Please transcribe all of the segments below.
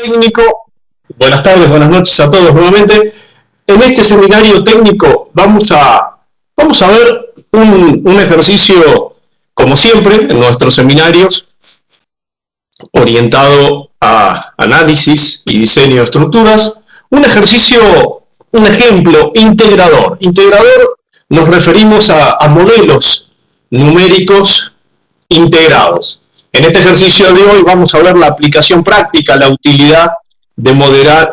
técnico. Buenas tardes, buenas noches a todos nuevamente. En este seminario técnico vamos a ver un ejercicio, como siempre, en nuestros seminarios, orientado a análisis y diseño de estructuras. Un ejercicio, un ejemplo integrador. Integrador nos referimos a modelos numéricos integrados. En este ejercicio de hoy vamos a ver la aplicación práctica, la utilidad de modelar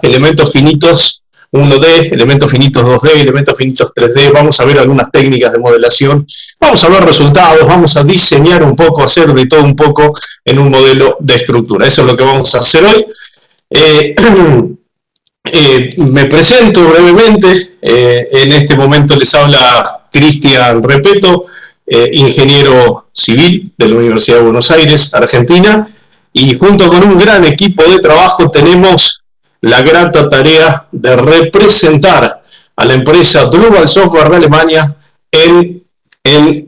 elementos finitos 1D, elementos finitos 2D, elementos finitos 3D. Vamos a ver algunas técnicas de modelación, vamos a ver resultados, vamos a diseñar un poco, hacer de todo un poco en un modelo de estructura. Eso es lo que vamos a hacer hoy. Me presento brevemente. En este momento les habla Cristian Repeto, ingeniero civil de la Universidad de Buenos Aires, Argentina, y junto con un gran equipo de trabajo tenemos la grata tarea de representar a la empresa Drupal Software de Alemania en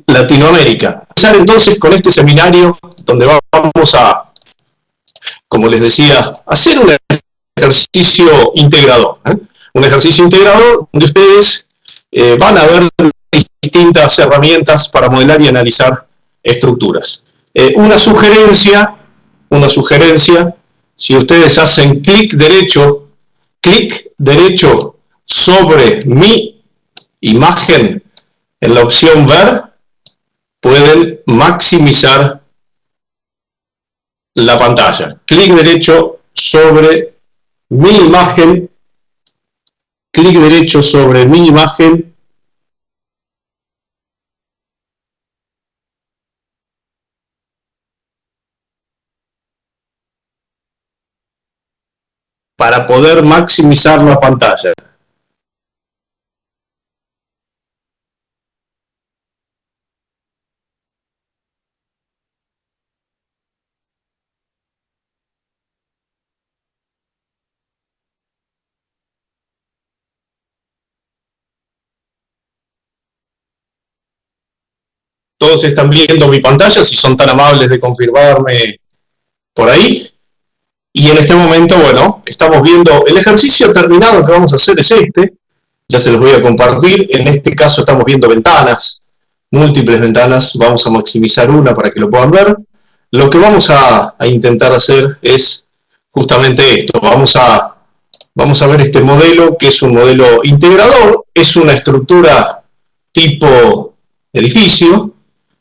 Latinoamérica. Vamos a empezar entonces con este seminario donde vamos a, como les decía, hacer un ejercicio integrador. Un ejercicio integrador donde ustedes van a ver distintas herramientas para modelar y analizar estructuras. Una sugerencia, si ustedes hacen clic derecho sobre mi imagen en la opción ver, pueden maximizar la pantalla. Clic derecho sobre mi imagen, para poder maximizar la pantalla. Todos están viendo mi pantalla, si son tan amables de confirmarme por ahí. Y en este momento, bueno, estamos viendo el ejercicio terminado que vamos a hacer es este. Ya se los voy a compartir. En este caso estamos viendo ventanas, múltiples ventanas. Vamos a maximizar una para que lo puedan ver. Lo que vamos a intentar hacer es justamente esto. Vamos a ver este modelo, que es un modelo integrador. Es una estructura tipo edificio,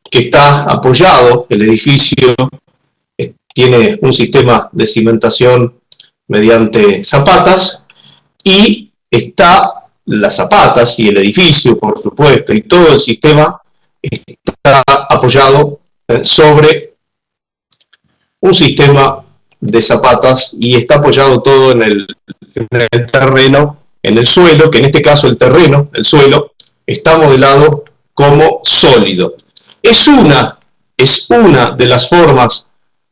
que está apoyado, el edificio tiene un sistema de cimentación mediante zapatas, y está las zapatas y el edificio, por supuesto, y todo el sistema está apoyado sobre un sistema de zapatas, y está apoyado todo en el terreno, en el suelo, que en este caso el suelo, está modelado como sólido. Es una de las formas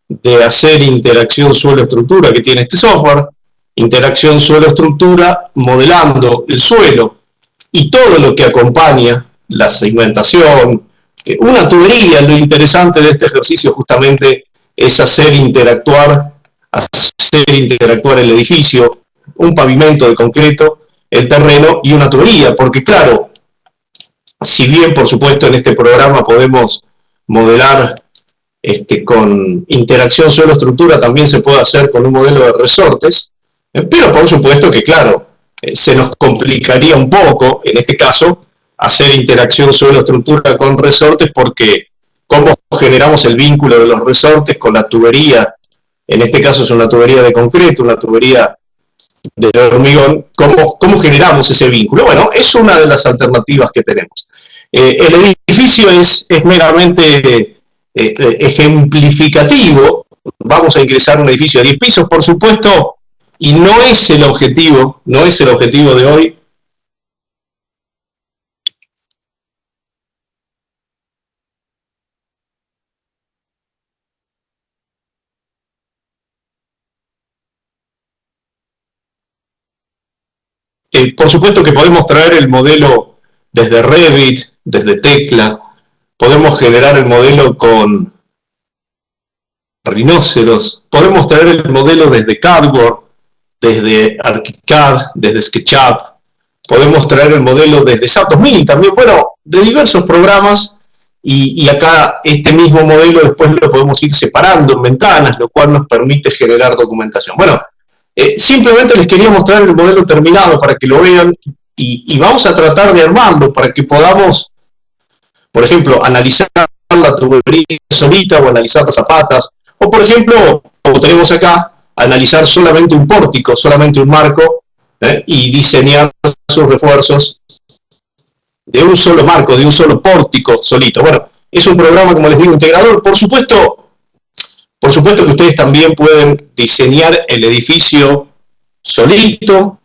de hacer interacción suelo-estructura que tiene este software. Interacción suelo-estructura modelando el suelo y todo lo que acompaña la segmentación, una tubería. Lo interesante de este ejercicio justamente es hacer interactuar el edificio, un pavimento de concreto, el terreno y una tubería, porque claro, si bien, por supuesto, en este programa podemos modelar con interacción suelo-estructura, también se puede hacer con un modelo de resortes, pero por supuesto que, claro, se nos complicaría un poco, en este caso, hacer interacción suelo-estructura con resortes, porque cómo generamos el vínculo de los resortes con la tubería, en este caso es una tubería de concreto, una tubería de hormigón, ¿cómo generamos ese vínculo? Bueno, es una de las alternativas que tenemos. El edificio es meramente ejemplificativo. Vamos a ingresar a un edificio de 10 pisos, por supuesto, y no es el objetivo de hoy. Por supuesto que podemos traer el modelo desde Revit, desde Tecla, podemos generar el modelo con rinoceros. Podemos traer el modelo desde CADWORD, desde ArchiCAD, desde SketchUp. Podemos traer el modelo desde SAP 2000 también, bueno, de diversos programas. Y acá este mismo modelo después lo podemos ir separando en ventanas, lo cual nos permite generar documentación. Bueno, simplemente les quería mostrar el modelo terminado para que lo vean y vamos a tratar de armarlo para que podamos, por ejemplo, analizar la tubería solita o analizar las zapatas, o por ejemplo, como tenemos acá, analizar solamente un pórtico, solamente un marco, y diseñar sus refuerzos de un solo marco, de un solo pórtico solito. Bueno, es un programa, como les digo, integrador. Por supuesto que ustedes también pueden diseñar el edificio solito,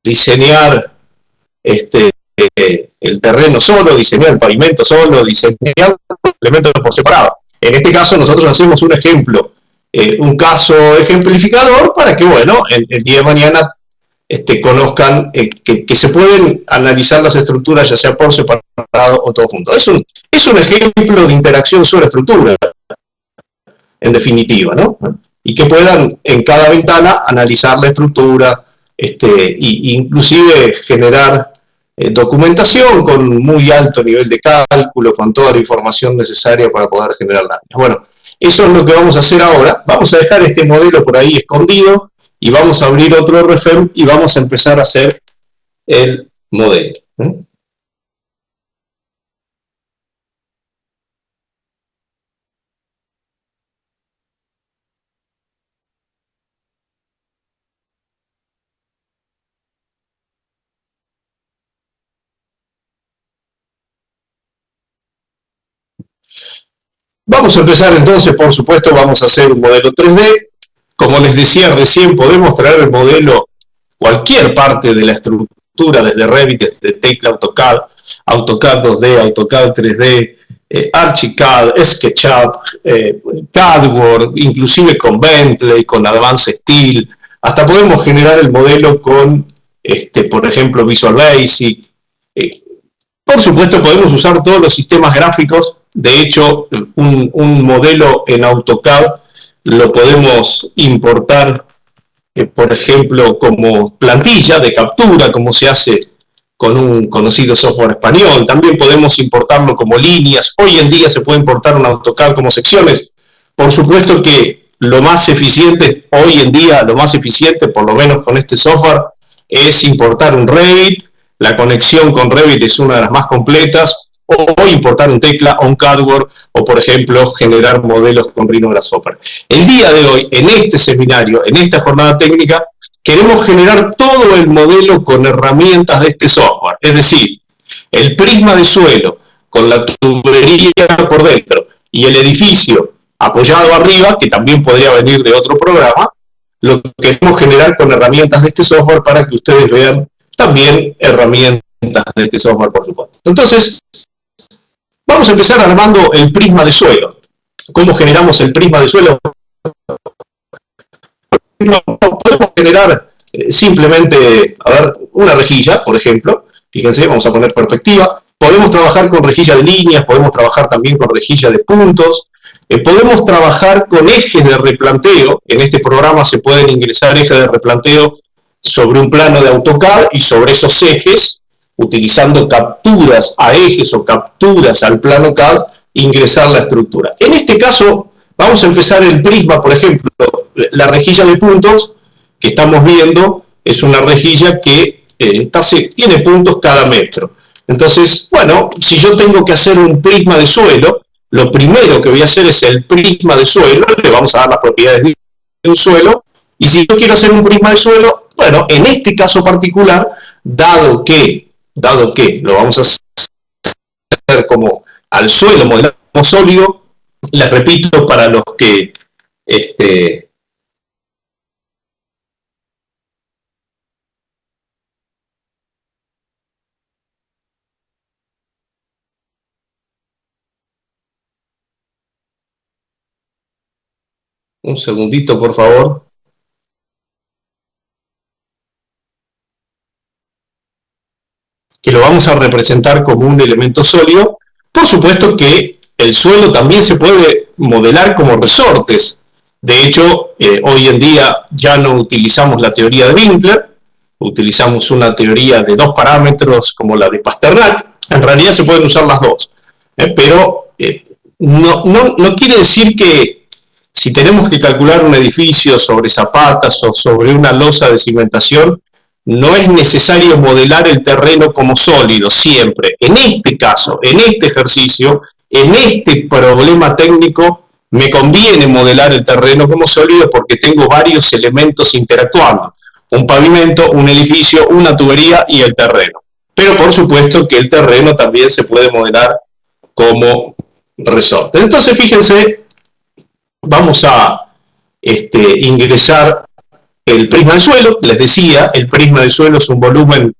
diseñar el terreno solo, diseñar el pavimento solo, diseñar elementos por separado. En este caso nosotros hacemos un ejemplo, un caso ejemplificador para que, bueno, el día de mañana conozcan que se pueden analizar las estructuras ya sea por separado o todo junto. Es un ejemplo de interacción sobre estructura, en definitiva, ¿no? Y que puedan en cada ventana analizar la estructura, inclusive generar documentación con muy alto nivel de cálculo, con toda la información necesaria para poder generar láminas. Bueno, eso es lo que vamos a hacer ahora. Vamos a dejar este modelo por ahí escondido y vamos a abrir otro RFEM y vamos a empezar a hacer el modelo. Vamos a empezar entonces, por supuesto, vamos a hacer un modelo 3D. Como les decía recién, podemos traer el modelo, cualquier parte de la estructura, desde Revit, desde Tecla, AutoCAD, AutoCAD 2D, AutoCAD 3D, ArchiCAD, SketchUp, CADWORD, inclusive con Bentley, con Advanced Steel. Hasta podemos generar el modelo con, por ejemplo, Visual Basic. Por supuesto, podemos usar todos los sistemas gráficos. De hecho, un modelo en AutoCAD lo podemos importar, por ejemplo, como plantilla de captura, como se hace con un conocido software español. También podemos importarlo como líneas. Hoy en día se puede importar un AutoCAD como secciones. Por supuesto que lo más eficiente, hoy en día, lo más eficiente, por lo menos con este software, es importar un Revit. La conexión con Revit es una de las más completas, o importar un Tecla o un CADWORD, o por ejemplo generar modelos con Rhino Grasshopper. El día de hoy, en este seminario, en esta jornada técnica, queremos generar todo el modelo con herramientas de este software, es decir, el prisma de suelo con la tubería por dentro y el edificio apoyado arriba, que también podría venir de otro programa, lo queremos generar con herramientas de este software para que ustedes vean también herramientas de este software, por supuesto. Entonces, vamos a empezar armando el prisma de suelo. ¿Cómo generamos el prisma de suelo? Podemos generar simplemente, a ver, una rejilla, por ejemplo. Fíjense, vamos a poner perspectiva. Podemos trabajar con rejilla de líneas, podemos trabajar también con rejilla de puntos. Podemos trabajar con ejes de replanteo. En este programa se pueden ingresar ejes de replanteo sobre un plano de AutoCAD y sobre esos ejes, utilizando capturas a ejes o capturas al plano CAD, ingresar la estructura. En este caso, vamos a empezar el prisma, por ejemplo, la rejilla de puntos que estamos viendo es una rejilla que tiene puntos cada metro. Entonces, bueno, si yo tengo que hacer un prisma de suelo, lo primero que voy a hacer es el prisma de suelo, le vamos a dar las propiedades de un suelo, y si yo quiero hacer un prisma de suelo, bueno, en este caso particular, dado que lo vamos a hacer como al suelo modelado como sólido, les repito para los que un segundito, por favor. Que lo vamos a representar como un elemento sólido. Por supuesto que el suelo también se puede modelar como resortes. De hecho, hoy en día ya no utilizamos la teoría de Winkler, utilizamos una teoría de dos parámetros como la de Pasternak. En realidad se pueden usar las dos, pero no quiere decir que si tenemos que calcular un edificio sobre zapatas o sobre una losa de cimentación, no es necesario modelar el terreno como sólido siempre. En este caso, en este ejercicio, en este problema técnico, me conviene modelar el terreno como sólido porque tengo varios elementos interactuando. Un pavimento, un edificio, una tubería y el terreno. Pero por supuesto que el terreno también se puede modelar como resorte. Entonces, fíjense, vamos a ingresar el prisma del suelo. Les decía, el prisma del suelo es un volumen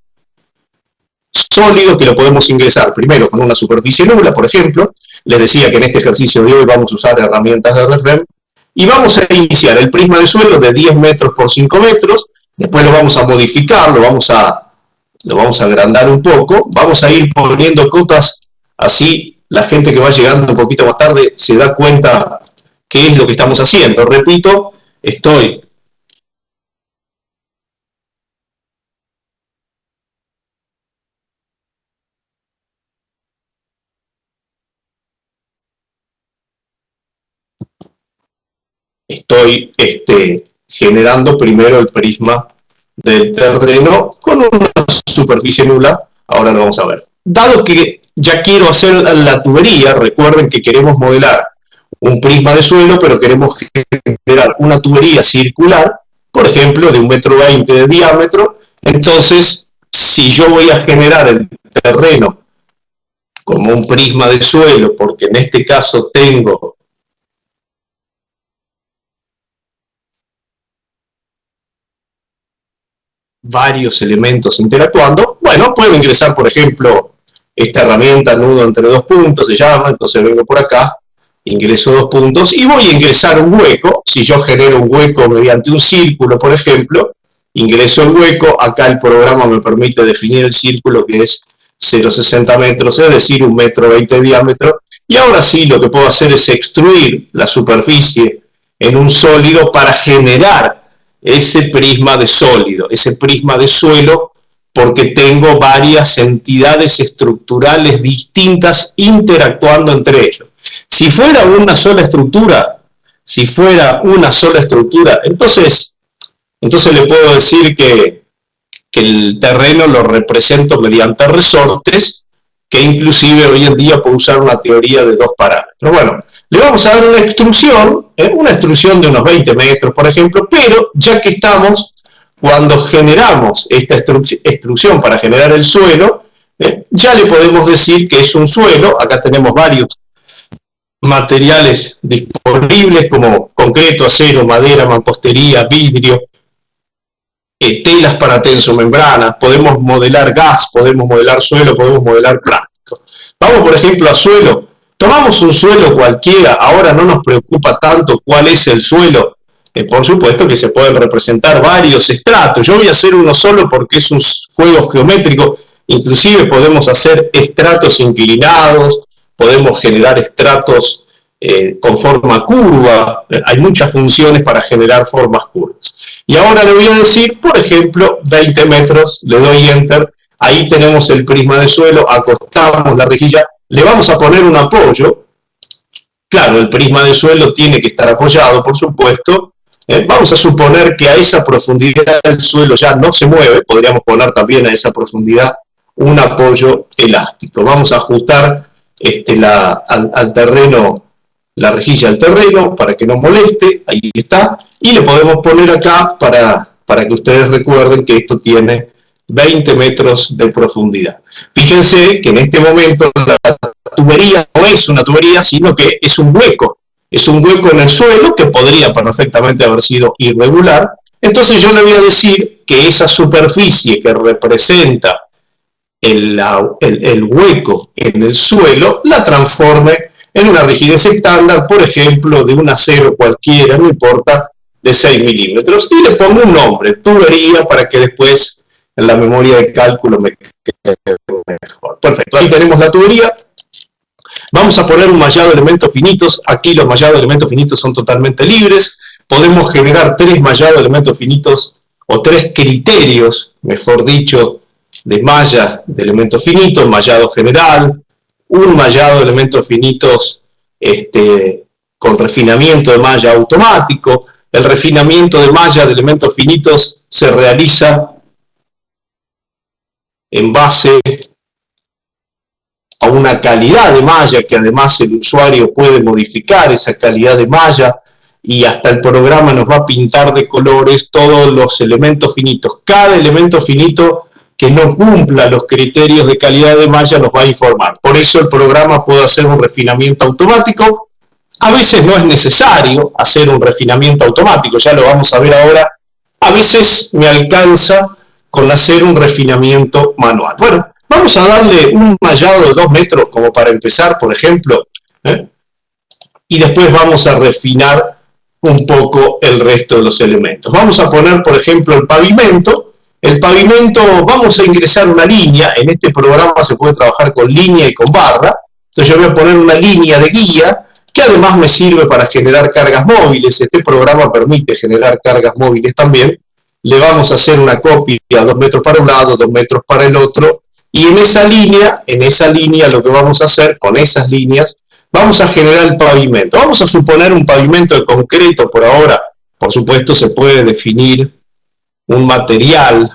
sólido que lo podemos ingresar primero con una superficie nula, por ejemplo. Les decía que en este ejercicio de hoy vamos a usar herramientas de RFEM y vamos a iniciar el prisma del suelo de 10 metros por 5 metros. Después lo vamos a modificar, lo vamos a agrandar un poco. Vamos a ir poniendo cotas, así la gente que va llegando un poquito más tarde se da cuenta qué es lo que estamos haciendo. Repito, estoy generando primero el prisma del terreno con una superficie nula. Ahora lo vamos a ver. Dado que ya quiero hacer la tubería, recuerden que queremos modelar un prisma de suelo, pero queremos generar una tubería circular, por ejemplo, de 1,20 m de diámetro. Entonces, si yo voy a generar el terreno como un prisma de suelo, porque en este caso tengo varios elementos interactuando, bueno, puedo ingresar, por ejemplo, esta herramienta nudo entre dos puntos, se llama. Entonces vengo por acá, ingreso 2 puntos y voy a ingresar un hueco. Si yo genero un hueco mediante un círculo, por ejemplo, ingreso el hueco. Acá el programa me permite definir el círculo, que es 0,60 metros, es decir, 1,20 m de diámetro. Y ahora sí, lo que puedo hacer es extruir la superficie en un sólido para generar ese prisma de sólido, ese prisma de suelo, porque tengo varias entidades estructurales distintas interactuando entre ellos. Si fuera una sola estructura, entonces le puedo decir que el terreno lo represento mediante resortes, que inclusive hoy en día puedo usar una teoría de dos parámetros. Bueno, le vamos a dar una extrusión de unos 20 metros, por ejemplo, pero ya que estamos, cuando generamos esta extrusión para generar el suelo, ya le podemos decir que es un suelo. Acá tenemos varios materiales disponibles como concreto, acero, madera, mampostería, vidrio, telas para tensomembranas. Podemos modelar gas, podemos modelar suelo, podemos modelar plástico. Vamos, por ejemplo, a suelo. Tomamos un suelo cualquiera. Ahora no nos preocupa tanto cuál es el suelo. Por supuesto que se pueden representar varios estratos. Yo voy a hacer uno solo porque es un juego geométrico. Inclusive podemos hacer estratos inclinados, podemos generar estratos con forma curva. Hay muchas funciones para generar formas curvas. Y ahora le voy a decir, por ejemplo, 20 metros, le doy Enter. Ahí tenemos el prisma de suelo, acostamos la rejilla, le vamos a poner un apoyo. Claro, el prisma de suelo tiene que estar apoyado, por supuesto. Vamos a suponer que a esa profundidad el suelo ya no se mueve. Podríamos poner también a esa profundidad un apoyo elástico. Vamos a ajustar al terreno, la rejilla al terreno para que no moleste. Ahí está. Y le podemos poner acá para que ustedes recuerden que esto tiene 20 metros de profundidad. Fíjense que en este momento la tubería no es una tubería, sino que es un hueco. Es un hueco en el suelo que podría perfectamente haber sido irregular. Entonces yo le voy a decir que esa superficie que representa el hueco en el suelo la transforme en una rigidez estándar, por ejemplo, de un acero cualquiera, no importa, de 6 milímetros. Y le pongo un nombre, tubería, para que después en la memoria de cálculo me quede mejor. Perfecto, ahí tenemos la tubería. Vamos a poner un mallado de elementos finitos. Aquí los mallados de elementos finitos son totalmente libres. Podemos generar 3 mallados de elementos finitos, o 3 criterios, mejor dicho, de malla de elementos finitos: mallado general, un mallado de elementos finitos con refinamiento de malla automático. El refinamiento de malla de elementos finitos se realiza en base a una calidad de malla, que además el usuario puede modificar esa calidad de malla, y hasta el programa nos va a pintar de colores todos los elementos finitos. Cada elemento finito que no cumpla los criterios de calidad de malla nos va a informar. Por eso el programa puede hacer un refinamiento automático. A veces no es necesario hacer un refinamiento automático, ya lo vamos a ver ahora. A veces me alcanza con hacer un refinamiento manual. Bueno, vamos a darle un mallado de 2 metros como para empezar, por ejemplo, y después vamos a refinar un poco el resto de los elementos. Vamos a poner, por ejemplo, el pavimento. El pavimento, vamos a ingresar una línea. En este programa se puede trabajar con línea y con barra. Entonces yo voy a poner una línea de guía, que además me sirve para generar cargas móviles. Este programa permite generar cargas móviles también. Le vamos a hacer una copia, 2 metros para un lado, 2 metros para el otro, y en esa línea lo que vamos a hacer, con esas líneas, vamos a generar el pavimento. Vamos a suponer un pavimento de concreto por ahora. Por supuesto, se puede definir un material,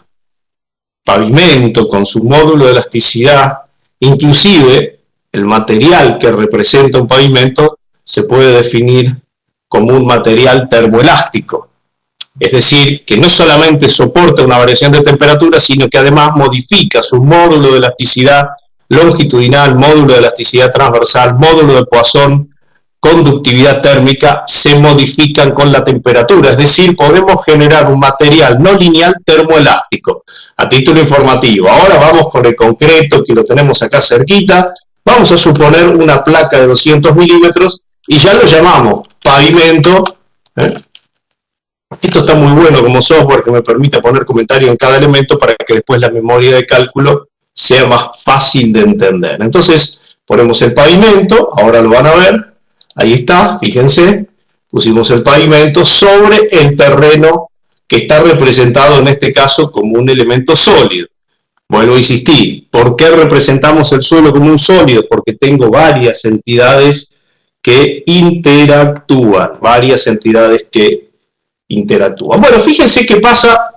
pavimento, con su módulo de elasticidad. Inclusive, el material que representa un pavimento se puede definir como un material termoelástico. Es decir, que no solamente soporta una variación de temperatura, sino que además modifica su módulo de elasticidad longitudinal, módulo de elasticidad transversal, módulo de Poisson, conductividad térmica, se modifican con la temperatura. Es decir, podemos generar un material no lineal termoelástico. A título informativo, ahora vamos con el concreto, que lo tenemos acá cerquita. Vamos a suponer una placa de 200 milímetros y ya lo llamamos pavimento. Esto está muy bueno como software, que me permite poner comentarios en cada elemento para que después la memoria de cálculo sea más fácil de entender. Entonces ponemos el pavimento, ahora lo van a ver, ahí está, fíjense, pusimos el pavimento sobre el terreno que está representado en este caso como un elemento sólido. Vuelvo a insistir, ¿por qué representamos el suelo como un sólido? Porque tengo varias entidades que interactúan, Bueno, fíjense qué pasa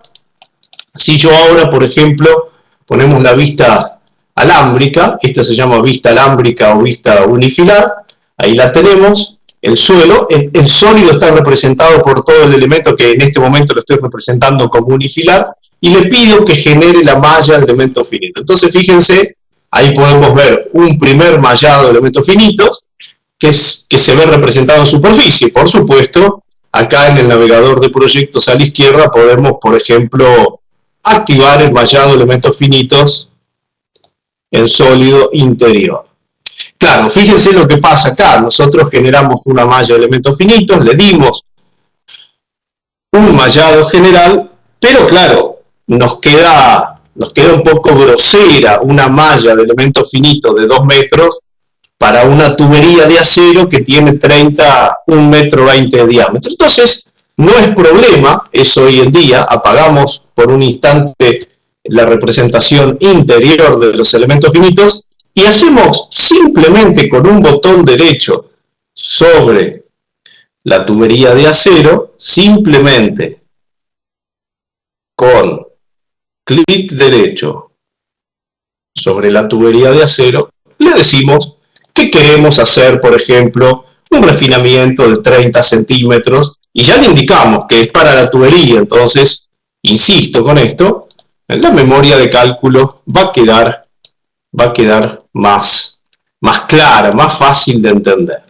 si yo ahora, por ejemplo, ponemos la vista alámbrica. Esta se llama vista alámbrica o vista unifilar. Ahí la tenemos. El suelo, el sólido está representado por todo el elemento, que en este momento lo estoy representando como unifilar, y le pido que genere la malla de elementos finitos. Entonces, fíjense, ahí podemos ver un primer mallado de elementos finitos, que se ve representado en superficie. Por supuesto, acá en el navegador de proyectos a la izquierda podemos, por ejemplo, activar el mallado de elementos finitos en sólido interior. Claro, fíjense lo que pasa acá. Nosotros generamos una malla de elementos finitos, le dimos un mallado general, pero claro, nos queda un poco grosera una malla de elementos finitos de 2 metros para una tubería de acero que tiene 1,20 metros de diámetro. Entonces, no es problema eso hoy en día. Apagamos por un instante la representación interior de los elementos finitos y hacemos simplemente con un botón derecho sobre la tubería de acero, simplemente con clic derecho sobre la tubería de acero, le decimos que queremos hacer, por ejemplo, un refinamiento de 30 centímetros, y ya le indicamos que es para la tubería. Entonces, insisto con esto, la memoria de cálculo va a quedar más clara, más fácil de entender.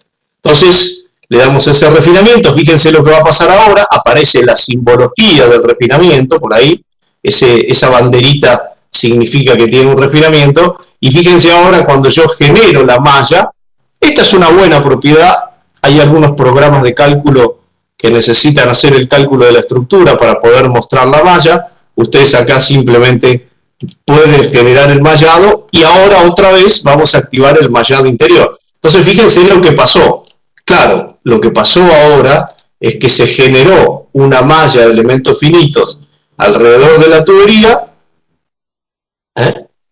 Entonces, le damos ese refinamiento. Fíjense lo que va a pasar ahora. Aparece la simbología del refinamiento, por ahí, esa banderita significa que tiene un refinamiento. Y fíjense ahora cuando yo genero la malla. Esta es una buena propiedad. Hay algunos programas de cálculo que necesitan hacer el cálculo de la estructura para poder mostrar la malla. Ustedes acá simplemente pueden generar el mallado, y ahora otra vez vamos a activar el mallado interior. Entonces, fíjense lo que pasó. Claro, lo que pasó ahora es que se generó una malla de elementos finitos alrededor de la tubería,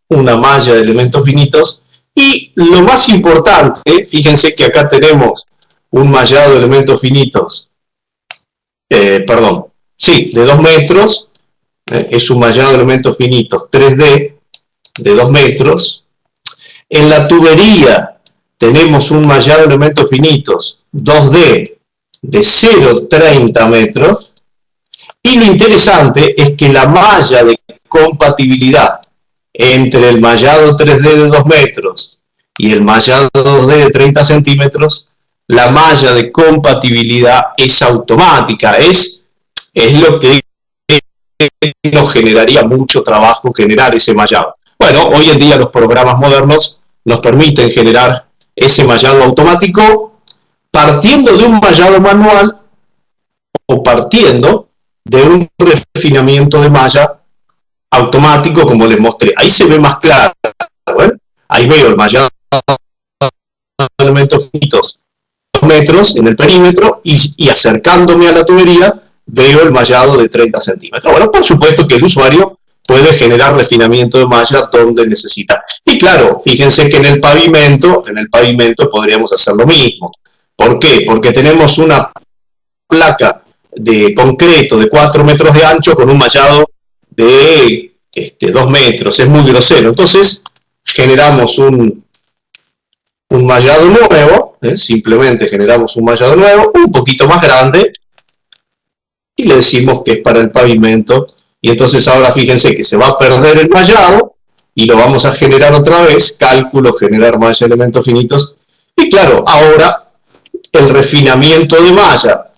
una malla de elementos finitos, y lo más importante, fíjense que acá tenemos un mallado de elementos finitos, de 2 metros, es un mallado de elementos finitos 3D de 2 metros. En la tubería tenemos un mallado de elementos finitos 2D de 0,30 metros. Y lo interesante es que la malla de compatibilidad entre el mallado 3D de 2 metros y el mallado 2D de 30 centímetros, la malla de compatibilidad es automática, es lo que nos generaría mucho trabajo generar ese mallado. Bueno, hoy en día los programas modernos nos permiten generar ese mallado automático partiendo de un mallado manual o partiendo de un refinamiento de malla automático, como les mostré. Ahí se ve más claro, ¿eh? Ahí veo el mallado de elementos finitos 2 metros en el perímetro y acercándome a la tubería veo el mallado de 30 centímetros. Bueno, por supuesto que el usuario puede generar refinamiento de malla donde necesita. Y claro, fíjense que en el pavimento podríamos hacer lo mismo. ¿Por qué? Porque tenemos una placa de concreto de 4 metros de ancho con un mallado de 2 metros, es muy grosero. Entonces generamos un mallado nuevo, simplemente generamos un mallado nuevo, un poquito más grande, y le decimos que es para el pavimento, y entonces ahora fíjense que se va a perder el mallado, y lo vamos a generar otra vez, cálculo, generar malla de elementos finitos, y claro, ahora el refinamiento de malla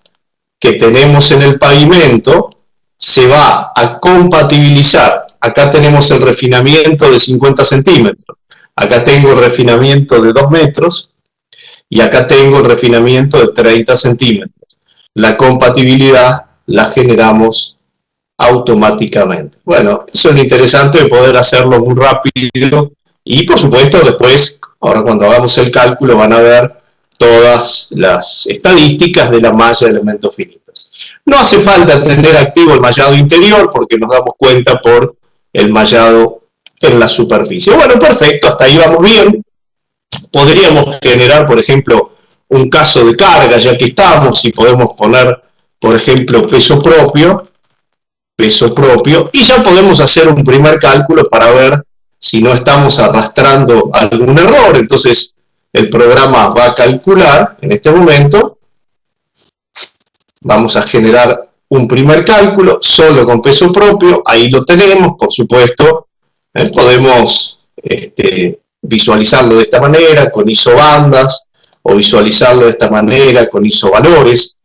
que tenemos en el pavimento se va a compatibilizar. Acá tenemos el refinamiento de 50 centímetros, acá tengo el refinamiento de 2 metros y acá tengo el refinamiento de 30 centímetros. La compatibilidad la generamos automáticamente. Bueno, eso es lo interesante de poder hacerlo muy rápido y por supuesto después, ahora cuando hagamos el cálculo van a ver todas las estadísticas de la malla de elementos finitos. No hace falta tener activo el mallado interior porque nos damos cuenta por el mallado en la superficie. Bueno, perfecto, hasta ahí vamos bien. Podríamos generar, por ejemplo, un caso de carga, ya que estamos, y podemos poner, por ejemplo, peso propio, y ya podemos hacer un primer cálculo para ver si no estamos arrastrando algún error. Entonces, el programa va a calcular en este momento, vamos a generar un primer cálculo solo con peso propio, ahí lo tenemos, por supuesto, podemos visualizarlo de esta manera con isobandas, o visualizarlo de esta manera con isovalores,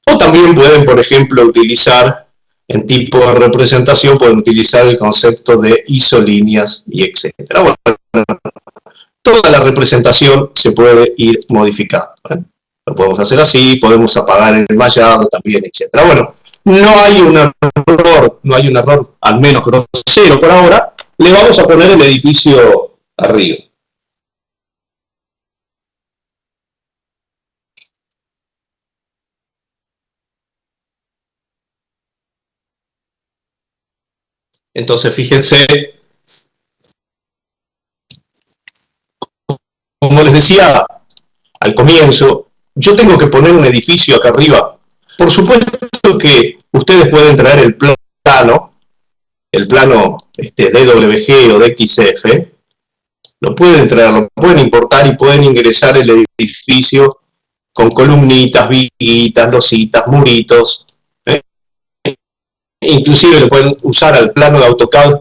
o también pueden, por ejemplo, utilizar en tipo de representación, pueden utilizar el concepto de isolíneas y etcétera. Bueno, toda la representación se puede ir modificando. Lo podemos hacer así, podemos apagar el mallado también, etcétera. Bueno, no hay un error, al menos grosero por ahora. Le vamos a poner el edificio arriba. Entonces, fíjense, como les decía al comienzo, yo tengo que poner un edificio acá arriba. Por supuesto que ustedes pueden traer el plano DWG o DXF, lo pueden traer, lo pueden importar y pueden ingresar el edificio con columnitas, viguitas, lositas, muritos. Inclusive lo pueden usar al plano de AutoCAD,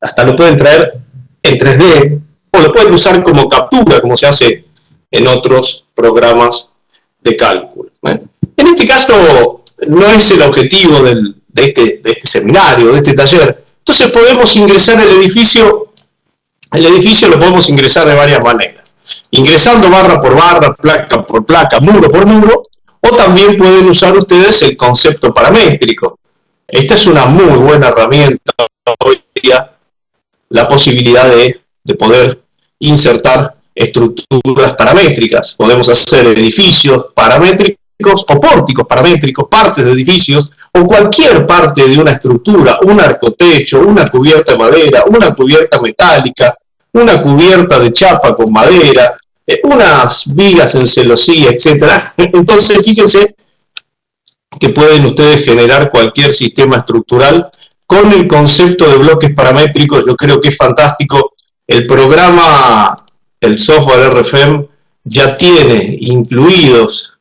hasta lo pueden traer en 3D, o lo pueden usar como captura, como se hace en otros programas de cálculo. En este caso no es el objetivo de este seminario, de este taller. Entonces podemos ingresar el edificio lo podemos ingresar de varias maneras. Ingresando barra por barra, placa por placa, muro por muro, o también pueden usar ustedes el concepto paramétrico. Esta es una muy buena herramienta hoy día, la posibilidad de poder insertar estructuras paramétricas. Podemos hacer edificios paramétricos o pórticos paramétricos, partes de edificios o cualquier parte de una estructura, un arcotecho, una cubierta de madera, una cubierta metálica, una cubierta de chapa con madera, unas vigas en celosía, etc. Entonces, fíjense que pueden ustedes generar cualquier sistema estructural con el concepto de bloques paramétricos. Yo creo que es fantástico. El programa, el software RFEM, ya tiene incluidos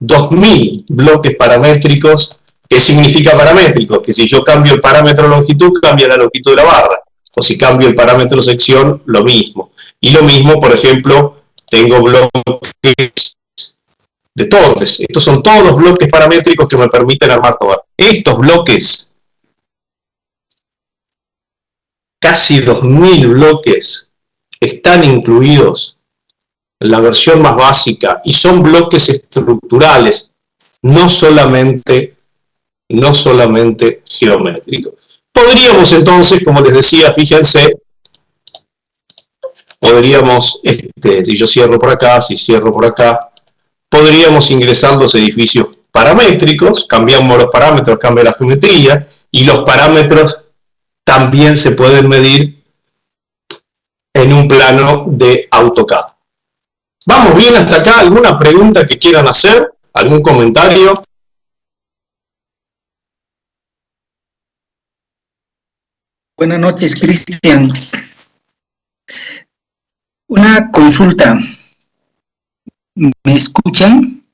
2000 bloques paramétricos. ¿Qué significa paramétrico? Que si yo cambio el parámetro longitud, cambia la longitud de la barra. O si cambio el parámetro sección, lo mismo. Y lo mismo, por ejemplo, tengo bloques de torres. Estos son todos bloques paramétricos que me permiten armar todo. Estos bloques, casi 2000 bloques, están incluidos en la versión más básica y son bloques estructurales, no solamente geométricos. Podríamos entonces, como les decía, fíjense, podríamos, si yo cierro por acá, si cierro por acá, podríamos ingresar los edificios paramétricos, cambiamos los parámetros, cambia la geometría, y los parámetros también se pueden medir en un plano de AutoCAD. ¿Vamos bien hasta acá? ¿Alguna pregunta que quieran hacer? ¿Algún comentario? Buenas noches, Cristian. Una consulta. ¿Me escuchan?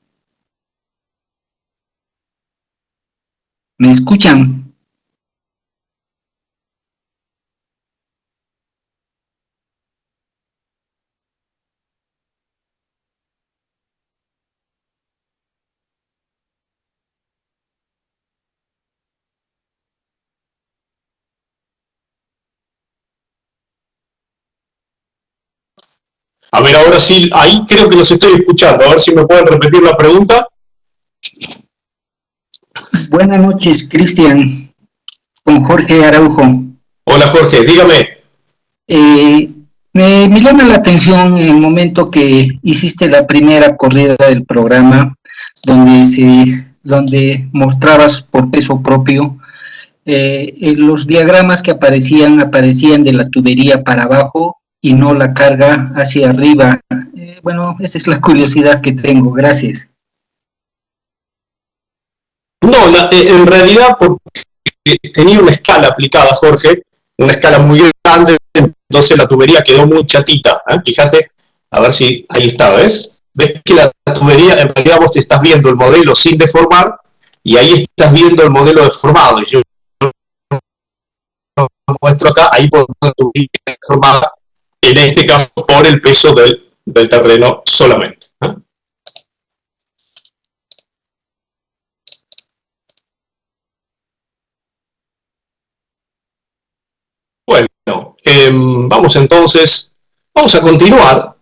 ¿Me escuchan? A ver, ahora sí, ahí creo que los estoy escuchando. A ver si me pueden repetir la pregunta. Buenas noches, Cristian. Con Jorge Araujo. Hola, Jorge, dígame. Me llama la atención en el momento que hiciste la primera corrida del programa, donde mostrabas por peso propio los diagramas que aparecían de la tubería para abajo y no la carga hacia arriba. Bueno, esa es la curiosidad que tengo. Gracias. No, en realidad porque tenía una escala aplicada, Jorge, una escala muy grande, entonces la tubería quedó muy chatita. Fíjate, a ver si ahí está, ¿ves? Ves que la tubería, en realidad vos estás viendo el modelo sin deformar y ahí estás viendo el modelo deformado. Y yo muestro acá, ahí por la tubería deformada, en este caso por el peso del terreno solamente. Bueno, vamos entonces, vamos a continuar.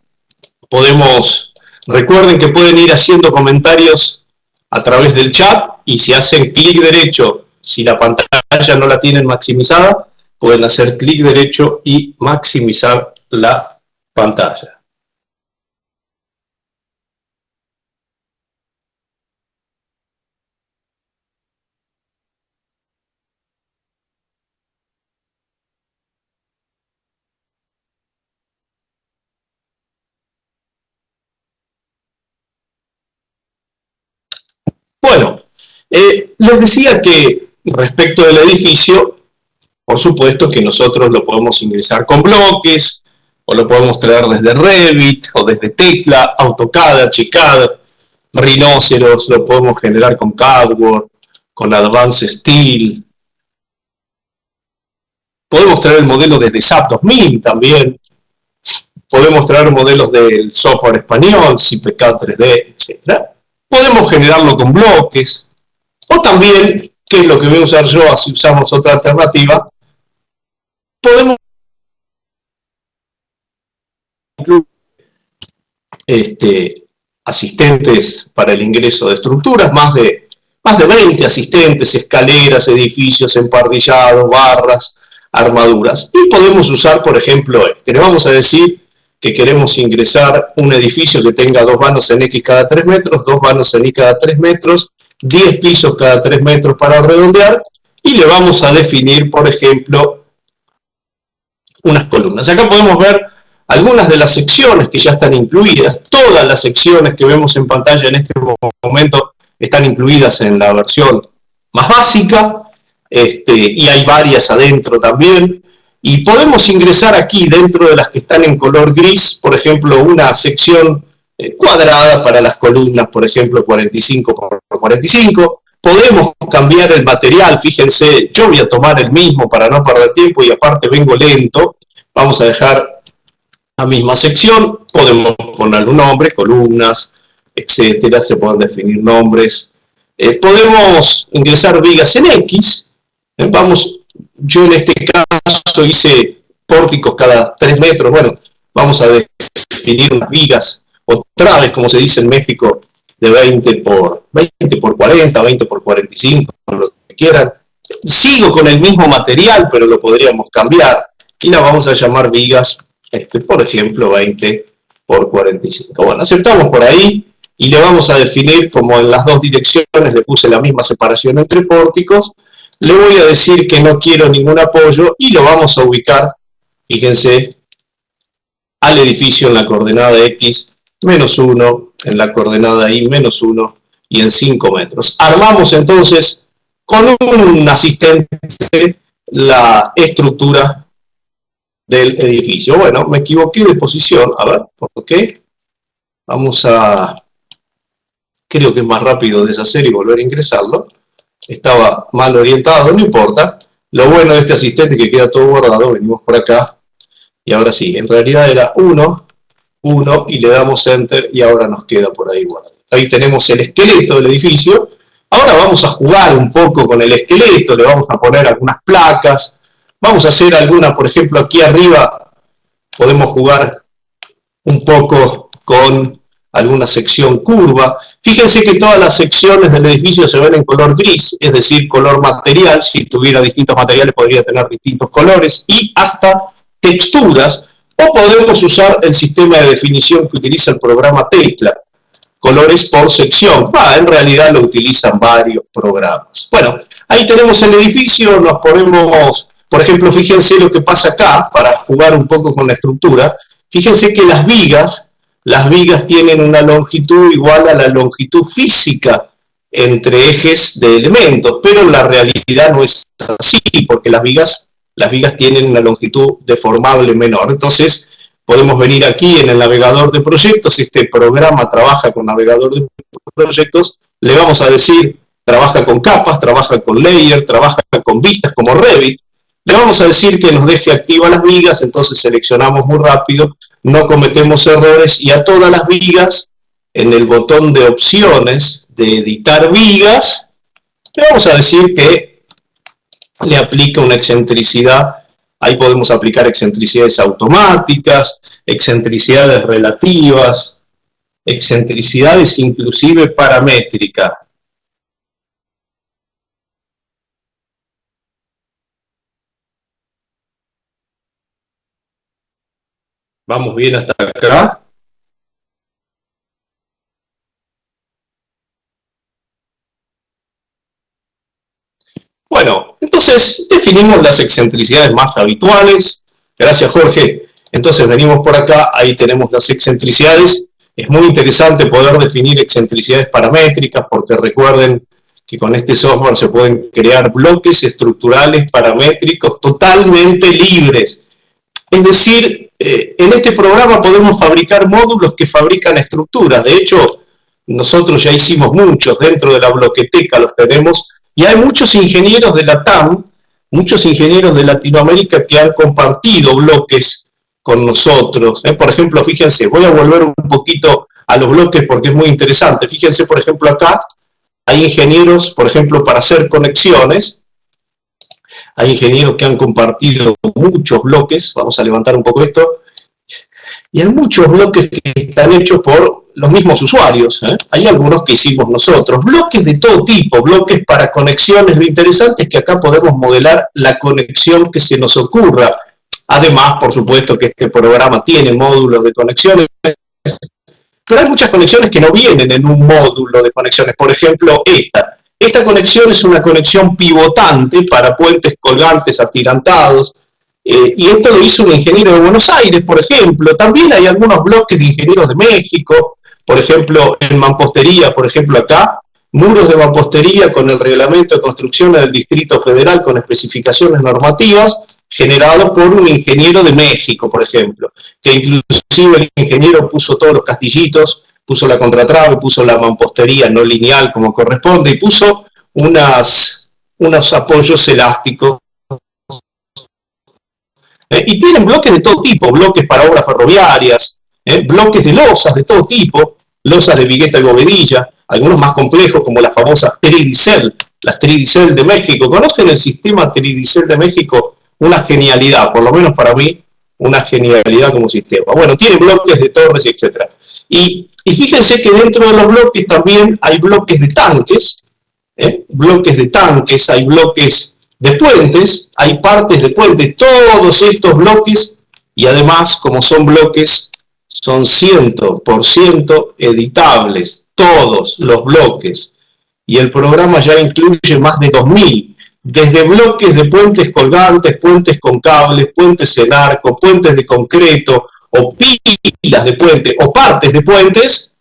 Recuerden que pueden ir haciendo comentarios a través del chat y si hacen clic derecho, si la pantalla no la tienen maximizada, pueden hacer clic derecho y maximizar la pantalla. Bueno, les decía que respecto del edificio, por supuesto que nosotros lo podemos ingresar con bloques, o lo podemos traer desde Revit, o desde Tecla, AutoCAD, Archicad, Rhinoceros, lo podemos generar con CADWORD, con Advanced Steel. Podemos traer el modelo desde SAP 2000 también. Podemos traer modelos del software español, CPK 3D, etc. Podemos generarlo con bloques. O también, que es lo que voy a usar yo, así usamos otra alternativa, podemos incluir asistentes para el ingreso de estructuras, más de 20 asistentes, escaleras, edificios, emparrillados, barras, armaduras. Y podemos usar, por ejemplo, le vamos a decir que queremos ingresar un edificio que tenga 2 vanos en X cada 3 metros, 2 vanos en Y cada 3 metros, 10 pisos cada 3 metros para redondear, y le vamos a definir, por ejemplo, unas columnas. Acá podemos ver algunas de las secciones que ya están incluidas. Todas las secciones que vemos en pantalla en este momento están incluidas en la versión más básica, y hay varias adentro también. Y podemos ingresar aquí, dentro de las que están en color gris, por ejemplo, una sección cuadrada para las columnas, por ejemplo, 45 por 45. Podemos cambiar el material, fíjense, yo voy a tomar el mismo para no perder tiempo y aparte vengo lento. Vamos a dejar la misma sección, podemos ponerle un nombre, columnas, etcétera, se pueden definir nombres. Podemos ingresar vigas en X. Yo en este caso hice pórticos cada 3 metros. Bueno, vamos a definir unas vigas, otra vez, como se dice en México, de 20 por 40, 20 por 45, lo que quieran. Sigo con el mismo material, pero lo podríamos cambiar. Y la vamos a llamar vigas, por ejemplo, 20 por 45. Bueno, aceptamos por ahí y le vamos a definir, como en las dos direcciones le puse la misma separación entre pórticos, le voy a decir que no quiero ningún apoyo y lo vamos a ubicar, fíjense, al edificio en la coordenada X, -1, en la coordenada Y, -1, y en 5 metros. Armamos entonces con un asistente la estructura del edificio. Bueno, me equivoqué de posición, a ver, ¿por qué? Vamos a, creo que es más rápido deshacer y volver a ingresarlo. Estaba mal orientado, no importa. Lo bueno de este asistente es que queda todo guardado. Venimos por acá y ahora sí, en realidad era 1, y le damos Enter y ahora nos queda por ahí guardado. Ahí tenemos el esqueleto del edificio. Ahora vamos a jugar un poco con el esqueleto, le vamos a poner algunas placas, vamos a hacer alguna, por ejemplo, aquí arriba podemos jugar un poco con alguna sección curva. Fíjense que todas las secciones del edificio se ven en color gris, es decir, color material. Si tuviera distintos materiales podría tener distintos colores y hasta texturas, o podemos usar el sistema de definición que utiliza el programa Tecla, colores por sección. En realidad lo utilizan varios programas. Bueno, ahí tenemos el edificio, nos ponemos, por ejemplo, fíjense lo que pasa acá, para jugar un poco con la estructura. Fíjense que las vigas tienen una longitud igual a la longitud física entre ejes de elementos, pero la realidad no es así, porque las vigas tienen una longitud deformable menor. Entonces, podemos venir aquí en el navegador de proyectos. Este programa trabaja con navegador de proyectos. Le vamos a decir, trabaja con capas, trabaja con layer, trabaja con vistas como Revit. Le vamos a decir que nos deje activas las vigas, entonces seleccionamos muy rápido, no cometemos errores, y a todas las vigas, en el botón de opciones de editar vigas, le vamos a decir que le aplica una excentricidad. Ahí podemos aplicar excentricidades automáticas, excentricidades relativas, excentricidades inclusive paramétricas. ¿Vamos bien hasta acá? Bueno, entonces definimos las excentricidades más habituales. Gracias, Jorge. Entonces venimos por acá, ahí tenemos las excentricidades. Es muy interesante poder definir excentricidades paramétricas, porque recuerden que con este software se pueden crear bloques estructurales paramétricos totalmente libres. Es decir, en este programa podemos fabricar módulos que fabrican estructuras. De hecho, nosotros ya hicimos muchos, dentro de la bloqueteca los tenemos, y hay muchos ingenieros de la TAM, muchos ingenieros de Latinoamérica que han compartido bloques con nosotros. Por ejemplo, fíjense, voy a volver un poquito a los bloques porque es muy interesante. Fíjense, por ejemplo, acá hay ingenieros, por ejemplo, para hacer conexiones. Hay ingenieros que han compartido muchos bloques. Vamos a levantar un poco esto. Y hay muchos bloques que están hechos por los mismos usuarios, hay algunos que hicimos nosotros, bloques de todo tipo, bloques para conexiones. Lo interesante es que acá podemos modelar la conexión que se nos ocurra. Además, por supuesto que este programa tiene módulos de conexiones, pero hay muchas conexiones que no vienen en un módulo de conexiones. Por ejemplo, esta conexión es una conexión pivotante para puentes colgantes atirantados, y esto lo hizo un ingeniero de Buenos Aires, por ejemplo. También hay algunos bloques de ingenieros de México, por ejemplo, en mampostería, por ejemplo, acá, muros de mampostería con el reglamento de construcción del Distrito Federal con especificaciones normativas, generado por un ingeniero de México, por ejemplo, que inclusive el ingeniero puso todos los castillitos, puso la contratrave, puso la mampostería no lineal como corresponde, y puso unos apoyos elásticos. Y tienen bloques de todo tipo, bloques para obras ferroviarias, bloques de losas de todo tipo, losas de vigueta y bovedilla, algunos más complejos como las famosas Tridicel, las Tridicel de México. ¿Conocen el sistema Tridicel de México? Una genialidad, por lo menos para mí, una genialidad como sistema. Bueno, tiene bloques de torres, etc. Y fíjense que dentro de los bloques también hay bloques de tanques, hay bloques de puentes, hay partes de puentes, todos estos bloques, y además, como son bloques, son 100% editables, todos los bloques, y el programa ya incluye más de 2000, desde bloques de puentes colgantes, puentes con cables, puentes en arco, puentes de concreto, o pilas de puentes, o partes de puentes,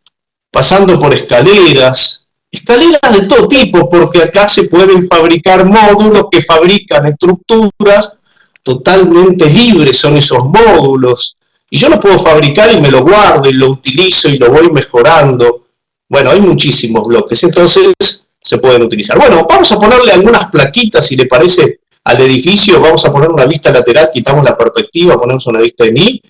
pasando por escaleras de todo tipo, porque acá se pueden fabricar módulos que fabrican estructuras totalmente libres, son esos módulos, y yo lo puedo fabricar y me lo guardo y lo utilizo y lo voy mejorando. Bueno, hay muchísimos bloques, entonces se pueden utilizar. Bueno, vamos a ponerle algunas plaquitas, si le parece, al edificio. Vamos a poner una vista lateral, quitamos la perspectiva, ponemos una vista en I,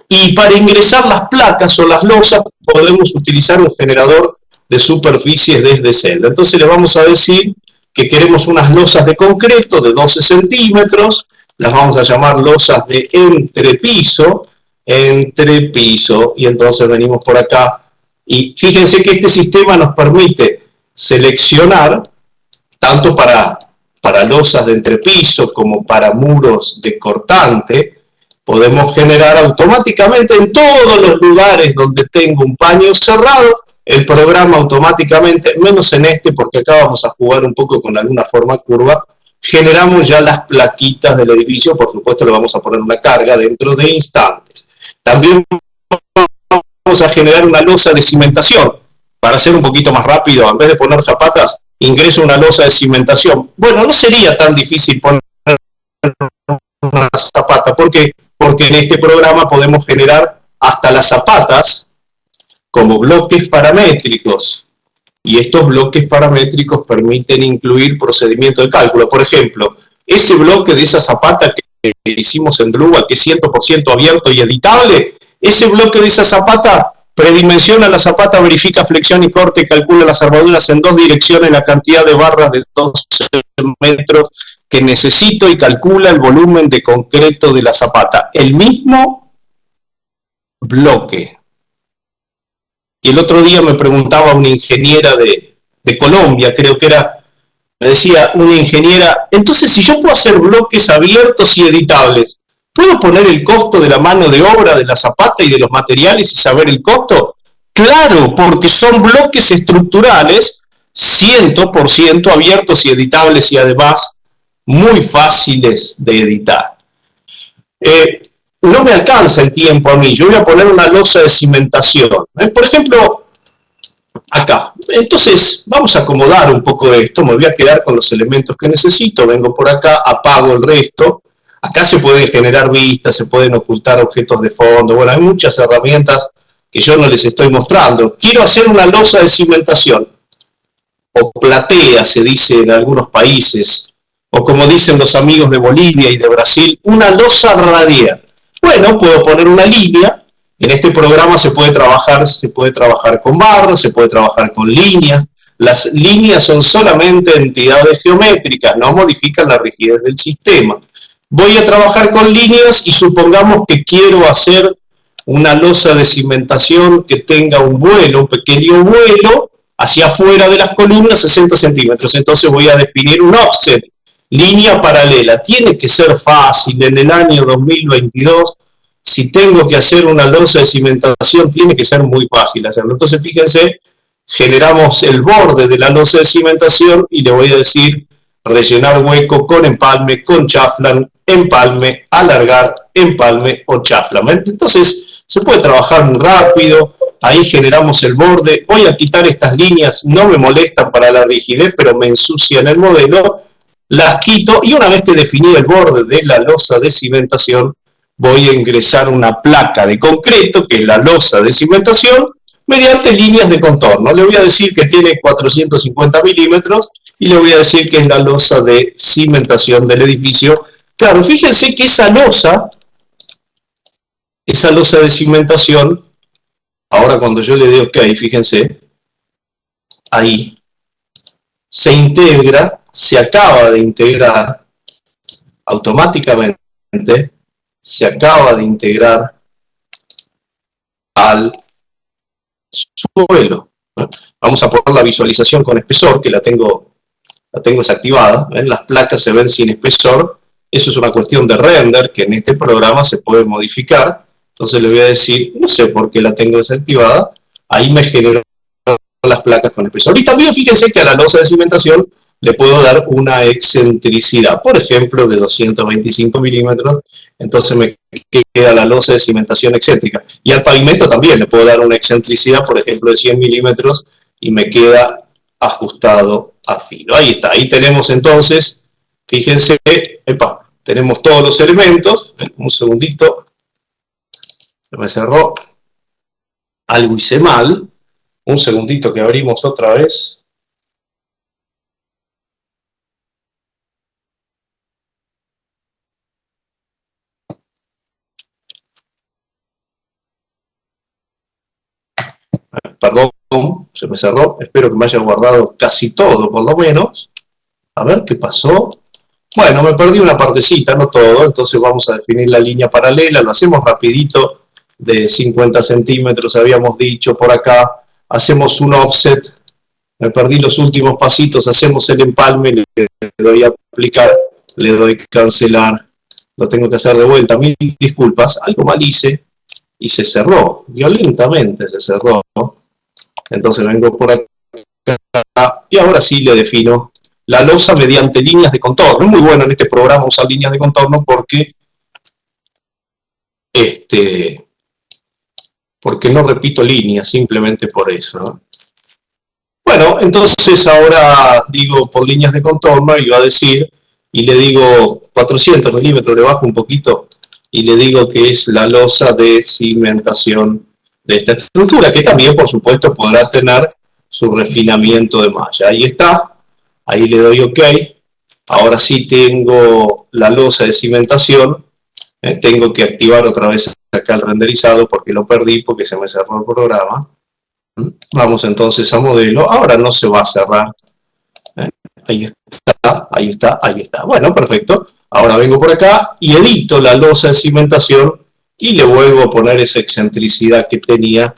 y para ingresar las placas o las losas podemos utilizar un generador de superficies desde celda. Entonces le vamos a decir que queremos unas losas de concreto de 12 centímetros, las vamos a llamar losas de entrepiso, y entonces venimos por acá, y fíjense que este sistema nos permite seleccionar, tanto para losas de entrepiso como para muros de cortante. Podemos generar automáticamente en todos los lugares donde tengo un paño cerrado, el programa automáticamente, menos en este porque acá vamos a jugar un poco con alguna forma curva, generamos ya las plaquitas del edificio. Por supuesto le vamos a poner una carga dentro de instantes. También vamos a generar una losa de cimentación. Para hacer un poquito más rápido, en vez de poner zapatas, ingreso una losa de cimentación. Bueno, no sería tan difícil poner una zapata. ¿Por qué? Porque en este programa podemos generar hasta las zapatas como bloques paramétricos, y estos bloques paramétricos permiten incluir procedimientos de cálculo. Por ejemplo, ese bloque de esa zapata que hicimos en Druva, que es 100% abierto y editable, ese bloque de esa zapata predimensiona la zapata, verifica flexión y corte, calcula las armaduras en 2 direcciones, la cantidad de barras de 12 metros que necesito, y calcula el volumen de concreto de la zapata. El mismo bloque. Y el otro día me preguntaba una ingeniera de Colombia, creo que era, me decía una ingeniera, entonces si yo puedo hacer bloques abiertos y editables, ¿puedo poner el costo de la mano de obra de la zapata y de los materiales y saber el costo? Claro, porque son bloques estructurales 100% abiertos y editables, y además muy fáciles de editar. No me alcanza el tiempo a mí, yo voy a poner una losa de cimentación. Por ejemplo, acá. Entonces, vamos a acomodar un poco esto, me voy a quedar con los elementos que necesito, vengo por acá, apago el resto. Acá se pueden generar vistas, se pueden ocultar objetos de fondo, bueno, hay muchas herramientas que yo no les estoy mostrando. Quiero hacer una losa de cimentación, o platea se dice en algunos países, o como dicen los amigos de Bolivia y de Brasil, una losa radial. Bueno, puedo poner una línea. En este programa se puede trabajar con barras, se puede trabajar con líneas. Las líneas son solamente entidades geométricas, no modifican la rigidez del sistema. Voy a trabajar con líneas y supongamos que quiero hacer una losa de cimentación que tenga un pequeño vuelo, hacia afuera de las columnas, 60 centímetros. Entonces voy a definir un offset, línea paralela. Tiene que ser fácil en el año 2022. Si tengo que hacer una losa de cimentación, tiene que ser muy fácil hacerlo. Entonces, fíjense, generamos el borde de la losa de cimentación y le voy a decir rellenar hueco con empalme, con chaflán, empalme, alargar, empalme o chaflán. Entonces, se puede trabajar muy rápido. Ahí generamos el borde. Voy a quitar estas líneas, no me molestan para la rigidez, pero me ensucian el modelo. Las quito y una vez que definí el borde de la losa de cimentación, voy a ingresar una placa de concreto, que es la losa de cimentación, mediante líneas de contorno. Le voy a decir que tiene 450 milímetros y le voy a decir que es la losa de cimentación del edificio. Claro, fíjense que esa losa de cimentación, ahora cuando yo le doy OK, fíjense, ahí, se integra, se acaba de integrar automáticamente, se acaba de integrar al suelo. Vamos a poner la visualización con espesor, que la tengo desactivada. ¿Ven? Las placas se ven sin espesor. Eso es una cuestión de render, que en este programa se puede modificar. Entonces le voy a decir, no sé por qué la tengo desactivada, ahí me generó las placas con espesor. Y también fíjense que a la losa de cimentación le puedo dar una excentricidad, por ejemplo, de 225 milímetros, entonces me queda la losa de cimentación excéntrica. Y al pavimento también le puedo dar una excentricidad, por ejemplo, de 100 milímetros, y me queda ajustado a filo. Ahí está, ahí tenemos entonces, fíjense, tenemos todos los elementos. Un segundito, se me cerró, algo hice mal, un segundito que abrimos otra vez. Perdón, se me cerró, espero que me haya guardado casi todo, por lo menos. A ver qué pasó. Bueno, me perdí una partecita, no todo, entonces vamos a definir la línea paralela, lo hacemos rapidito, de 50 centímetros habíamos dicho por acá, hacemos un offset, me perdí los últimos pasitos, hacemos el empalme, le doy a aplicar, le doy cancelar, lo tengo que hacer de vuelta, mil disculpas, algo mal hice, y se cerró, violentamente se cerró. Entonces vengo por acá y ahora sí le defino la losa mediante líneas de contorno. Es muy bueno en este programa usar líneas de contorno porque no repito líneas, simplemente por eso, ¿no? Bueno, entonces ahora digo por líneas de contorno y va a decir, y le digo 400 milímetros, le bajo un poquito, y le digo que es la losa de cimentación de esta estructura, que también, por supuesto, podrá tener su refinamiento de malla. Ahí está, ahí le doy OK. Ahora sí tengo la losa de cimentación. Tengo que activar otra vez acá el renderizado porque lo perdí, porque se me cerró el programa. Vamos entonces a modelo. Ahora no se va a cerrar. Ahí está, ahí está, ahí está. Bueno, perfecto. Ahora vengo por acá y edito la losa de cimentación y le vuelvo a poner esa excentricidad que tenía,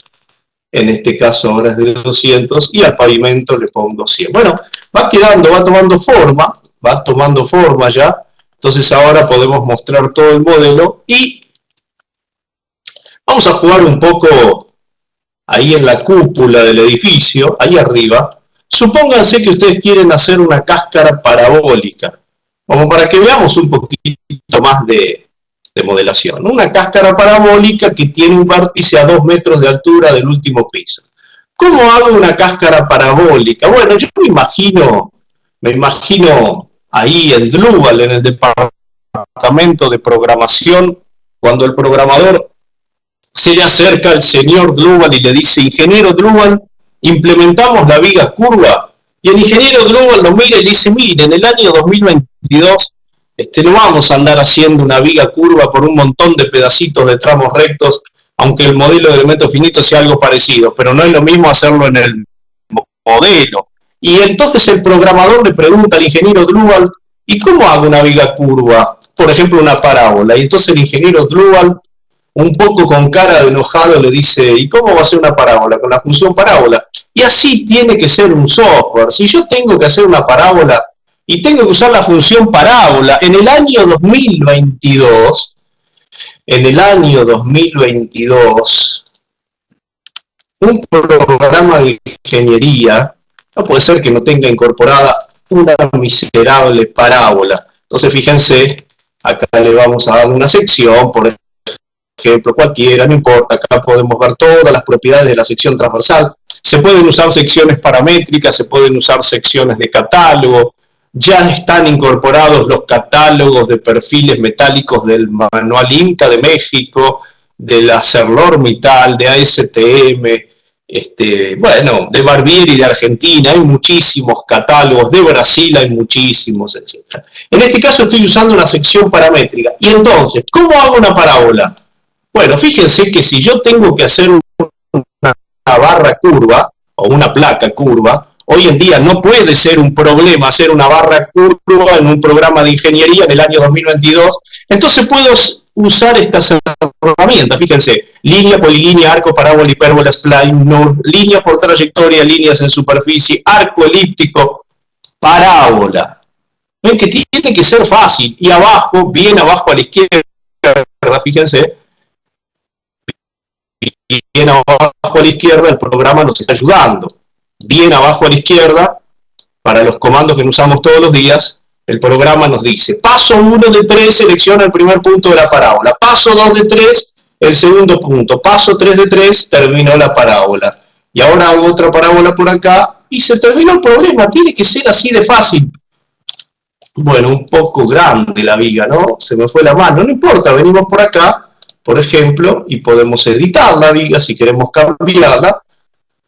en este caso ahora es de 200, y al pavimento le pongo 100. Bueno, va quedando, va tomando forma ya, entonces ahora podemos mostrar todo el modelo y vamos a jugar un poco ahí en la cúpula del edificio, ahí arriba. Supónganse que ustedes quieren hacer una cáscara parabólica, como para que veamos un poquito más de modelación. Una cáscara parabólica que tiene un vértice a 2 metros de altura del último piso. ¿Cómo hago una cáscara parabólica? Bueno, yo me imagino ahí en Drupal, en el departamento de programación, cuando el programador se le acerca al señor Drupal y le dice, ingeniero Drupal, implementamos la viga curva. Y el ingeniero Drupal lo mira y le dice, mire, en el año 2022 no vamos a andar haciendo una viga curva por un montón de pedacitos de tramos rectos, aunque el modelo de elementos finitos sea algo parecido, pero no es lo mismo hacerlo en el modelo. Y entonces el programador le pregunta al ingeniero Drupal, ¿y cómo hago una viga curva? Por ejemplo, una parábola. Y entonces el ingeniero Drupal un poco con cara de enojado le dice, ¿y cómo va a ser una parábola? Con la función parábola. Y así tiene que ser un software. Si yo tengo que hacer una parábola y tengo que usar la función parábola en el año 2022, un programa de ingeniería no puede ser que no tenga incorporada una miserable parábola. Entonces, fíjense, acá le vamos a dar una sección, por ejemplo, cualquiera, no importa, acá podemos ver todas las propiedades de la sección transversal. Se pueden usar secciones paramétricas, se pueden usar secciones de catálogo, ya están incorporados los catálogos de perfiles metálicos del Manual Inca de México, de la ArcelorMittal, de ASTM, bueno, de Barbieri de Argentina, hay muchísimos catálogos, de Brasil hay muchísimos, etc. En este caso estoy usando una sección paramétrica. Y entonces, ¿cómo hago una parábola? Bueno, fíjense que si yo tengo que hacer una barra curva, o una placa curva, hoy en día no puede ser un problema hacer una barra curva en un programa de ingeniería en el año 2022, entonces puedo usar estas herramientas, fíjense, línea, polilínea, arco, parábola, hipérbola, spline, NURB, línea por trayectoria, líneas en superficie, arco elíptico, parábola. Ven que tiene que ser fácil, y abajo, bien abajo a la izquierda, fíjense, bien abajo a la izquierda el programa nos está ayudando. Bien abajo a la izquierda, para los comandos que usamos todos los días, el programa nos dice, paso 1 de 3, selecciona el primer punto de la parábola, paso 2 de 3, el segundo punto, paso 3 de 3, terminó la parábola. Y ahora hago otra parábola por acá, y se terminó el problema, tiene que ser así de fácil. Bueno, un poco grande la viga, ¿no? Se me fue la mano, no importa, venimos por acá, por ejemplo, y podemos editar la viga si queremos cambiarla.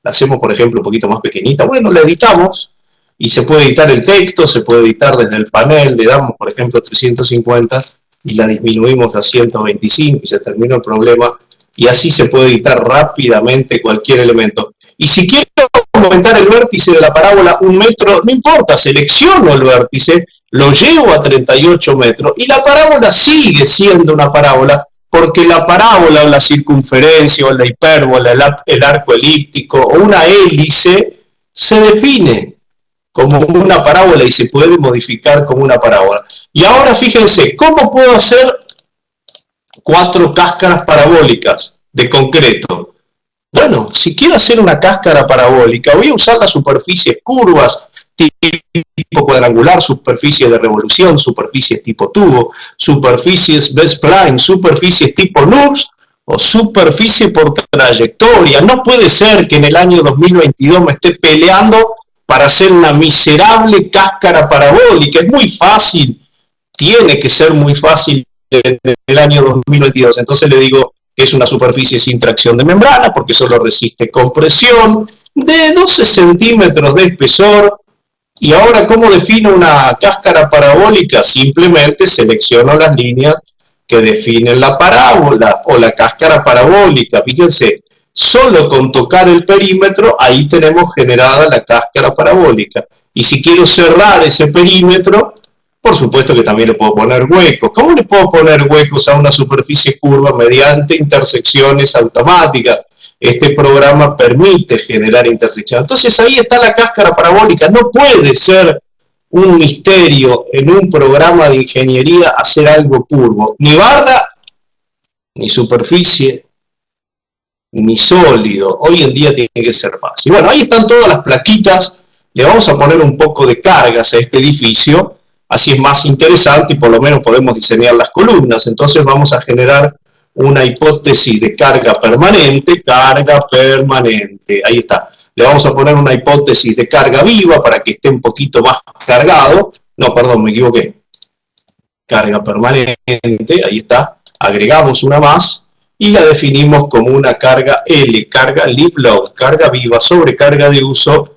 La hacemos, por ejemplo, un poquito más pequeñita. Bueno, la editamos y se puede editar el texto, se puede editar desde el panel, le damos, por ejemplo, 350 y la disminuimos a 125 y se terminó el problema. Y así se puede editar rápidamente cualquier elemento. Y si quiero aumentar el vértice de la parábola 1 metro, no importa, selecciono el vértice, lo llevo a 38 metros y la parábola sigue siendo una parábola, porque la parábola o la circunferencia o la hipérbola, el arco elíptico o una hélice se define como una parábola y se puede modificar como una parábola. Y ahora fíjense, ¿cómo puedo hacer 4 cáscaras parabólicas de concreto? Bueno, si quiero hacer una cáscara parabólica, voy a usar las superficies curvas, tipo cuadrangular, superficies de revolución, superficies tipo tubo, superficies B-spline, superficies tipo NURBS o superficie por trayectoria. No puede ser que en el año 2022 me esté peleando para hacer una miserable cáscara parabólica. Es muy fácil, tiene que ser muy fácil en el año 2022. Entonces le digo que es una superficie sin tracción de membrana porque solo resiste compresión, de 12 centímetros de espesor. Y ahora, ¿cómo defino una cáscara parabólica? Simplemente selecciono las líneas que definen la parábola o la cáscara parabólica. Fíjense, solo con tocar el perímetro, ahí tenemos generada la cáscara parabólica. Y si quiero cerrar ese perímetro, por supuesto que también le puedo poner huecos. ¿Cómo le puedo poner huecos a una superficie curva? Mediante intersecciones automáticas. Este programa permite generar intersecciones. Entonces ahí está la cáscara parabólica. No puede ser un misterio en un programa de ingeniería hacer algo curvo. Ni barra, ni superficie, ni sólido. Hoy en día tiene que ser fácil. Bueno, ahí están todas las plaquitas. Le vamos a poner un poco de cargas a este edificio. Así es más interesante y por lo menos podemos diseñar las columnas. Entonces vamos a generar una hipótesis de carga permanente, ahí está. Le vamos a poner una hipótesis de carga viva para que esté un poquito más cargado. No, perdón, me equivoqué. Carga permanente, ahí está. Agregamos una más y la definimos como una carga L, carga live load, carga viva, sobrecarga de uso,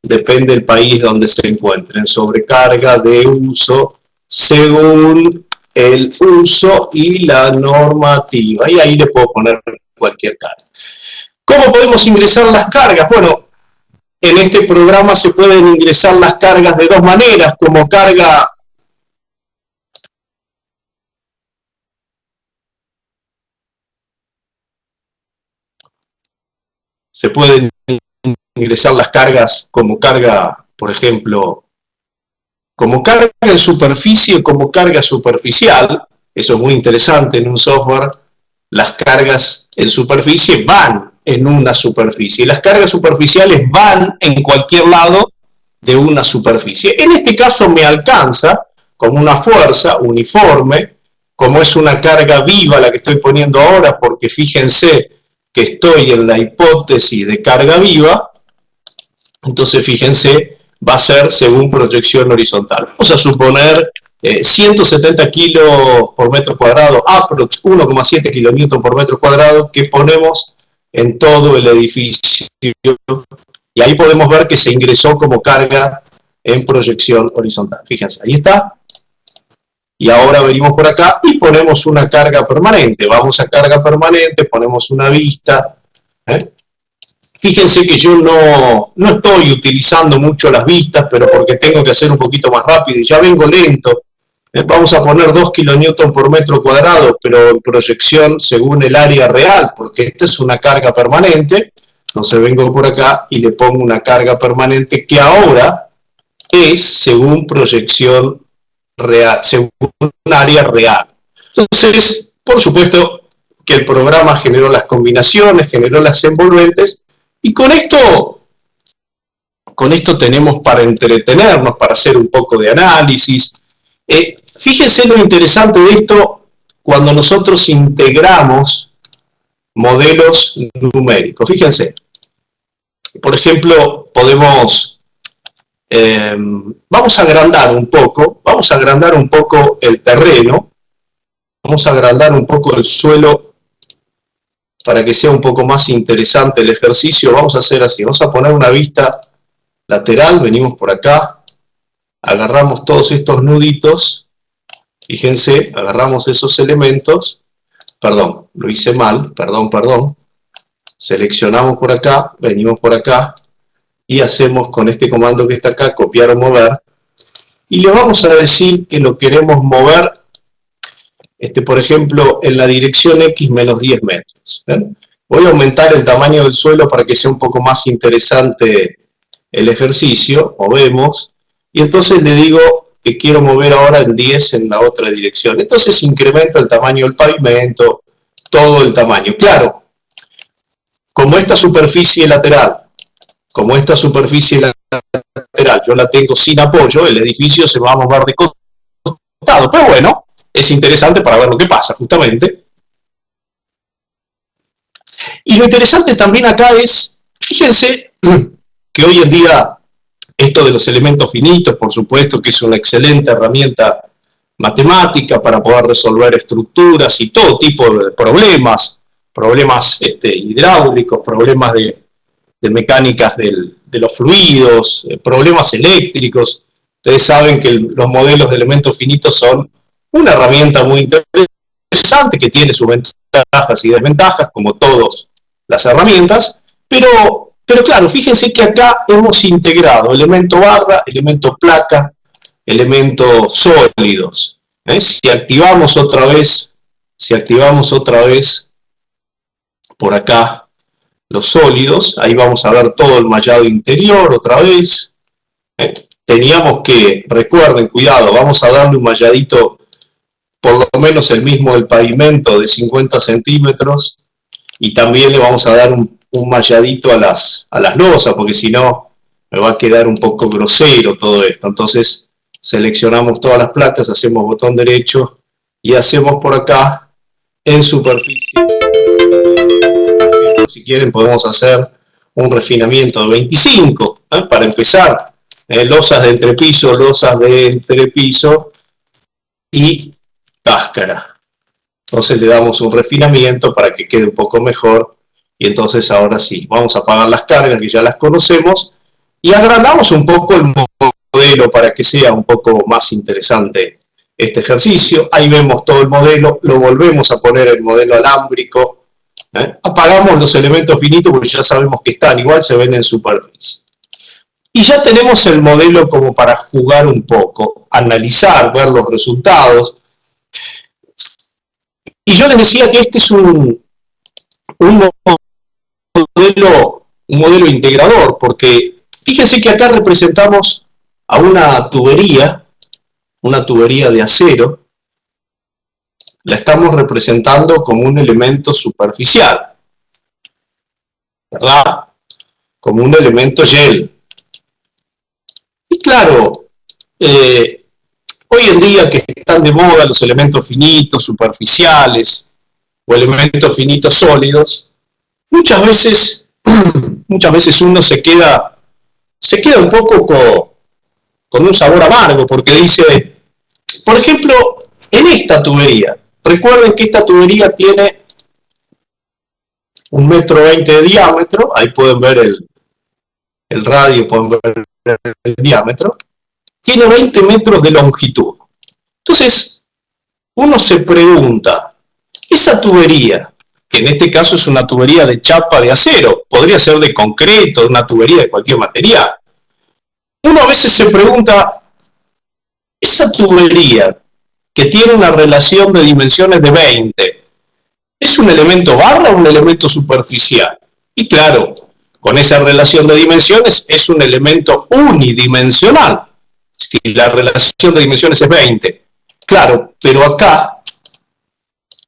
depende del país donde se encuentren, sobrecarga de uso según el uso y la normativa, y ahí le puedo poner cualquier carga. ¿Cómo podemos ingresar las cargas? Bueno, en este programa se pueden ingresar las cargas de dos maneras, como carga Se pueden ingresar las cargas como carga, por ejemplo, como carga en superficie o como carga superficial. Eso es muy interesante en un software. Las cargas en superficie van en una superficie. Las cargas superficiales van en cualquier lado de una superficie. En este caso me alcanza como una fuerza uniforme, como es una carga viva la que estoy poniendo ahora, porque fíjense que estoy en la hipótesis de carga viva, entonces fíjense, va a ser según proyección horizontal. Vamos a suponer 170 kilos por metro cuadrado, aprox 1,7 kilonewton por metro cuadrado, que ponemos en todo el edificio. Y ahí podemos ver que se ingresó como carga en proyección horizontal. Fíjense, ahí está. Y ahora venimos por acá y ponemos una carga permanente. Vamos a carga permanente, ponemos una vista. Fíjense que yo no estoy utilizando mucho las vistas, pero porque tengo que hacer un poquito más rápido y ya vengo lento. Vamos a poner 2 kilonewton por metro cuadrado, pero en proyección según el área real, porque esta es una carga permanente. Entonces vengo por acá y le pongo una carga permanente que ahora es según proyección real, según un área real. Entonces, por supuesto que el programa generó las combinaciones, generó las envolventes, y con esto tenemos para entretenernos, para hacer un poco de análisis. Fíjense lo interesante de esto cuando nosotros integramos modelos numéricos. Fíjense, por ejemplo, podemos, vamos a agrandar un poco el terreno, vamos a agrandar un poco el suelo para que sea un poco más interesante el ejercicio. Vamos a hacer así, vamos a poner una vista lateral, venimos por acá, agarramos todos estos nuditos, fíjense, agarramos esos elementos, perdón, lo hice mal, perdón, seleccionamos por acá, venimos por acá, y hacemos con este comando que está acá, copiar o mover, y le vamos a decir que lo queremos mover, por ejemplo, en la dirección X menos 10 metros. ¿Ven? Voy a aumentar el tamaño del suelo para que sea un poco más interesante el ejercicio, movemos, y entonces le digo que quiero mover ahora en 10 en la otra dirección. Entonces incremento el tamaño del pavimento, todo el tamaño. Claro, como esta superficie lateral, yo la tengo sin apoyo, el edificio se va a mover de costado, pero bueno, es interesante para ver lo que pasa, justamente. Y lo interesante también acá es, fíjense, que hoy en día esto de los elementos finitos, por supuesto que es una excelente herramienta matemática para poder resolver estructuras y todo tipo de problemas hidráulicos, problemas de mecánicas de los fluidos, problemas eléctricos. Ustedes saben que los modelos de elementos finitos son una herramienta muy interesante que tiene sus ventajas y desventajas, como todas las herramientas, pero claro, fíjense que acá hemos integrado elemento barra, elemento placa, elementos sólidos. Si activamos otra vez por acá los sólidos, ahí vamos a ver todo el mallado interior otra vez. Teníamos que, recuerden, cuidado, vamos a darle un malladito, por lo menos el mismo del pavimento, de 50 centímetros, y también le vamos a dar un malladito a las losas, porque si no me va a quedar un poco grosero todo esto. Entonces seleccionamos todas las placas, hacemos botón derecho y hacemos por acá en superficie. Si quieren podemos hacer un refinamiento de 25, para empezar, losas de entrepiso y cáscara. Entonces le damos un refinamiento para que quede un poco mejor. Y entonces ahora sí, vamos a apagar las cargas que ya las conocemos y agrandamos un poco el modelo para que sea un poco más interesante este ejercicio. Ahí vemos todo el modelo, lo volvemos a poner el modelo alámbrico. Apagamos los elementos finitos porque ya sabemos que están, igual se ven en superficie. Y ya tenemos el modelo como para jugar un poco, analizar, ver los resultados. Y yo les decía que este es un modelo un modelo integrador, porque fíjense que acá representamos a una tubería de acero, la estamos representando como un elemento superficial, ¿verdad? Como un elemento gel. Y claro, hoy en día que están de moda los elementos finitos, superficiales, o elementos finitos sólidos, muchas veces uno se queda un poco con un sabor amargo, porque dice, por ejemplo, en esta tubería, recuerden que esta tubería tiene 1,20 m de diámetro, ahí pueden ver el radio, pueden ver el diámetro, tiene 20 metros de longitud. Entonces, uno se pregunta, esa tubería, que en este caso es una tubería de chapa de acero, podría ser de concreto, una tubería de cualquier material. Uno a veces se pregunta, esa tubería que tiene una relación de dimensiones de 20, ¿es un elemento barra o un elemento superficial? Y claro, con esa relación de dimensiones es un elemento unidimensional, si la relación de dimensiones es 20. Claro, pero acá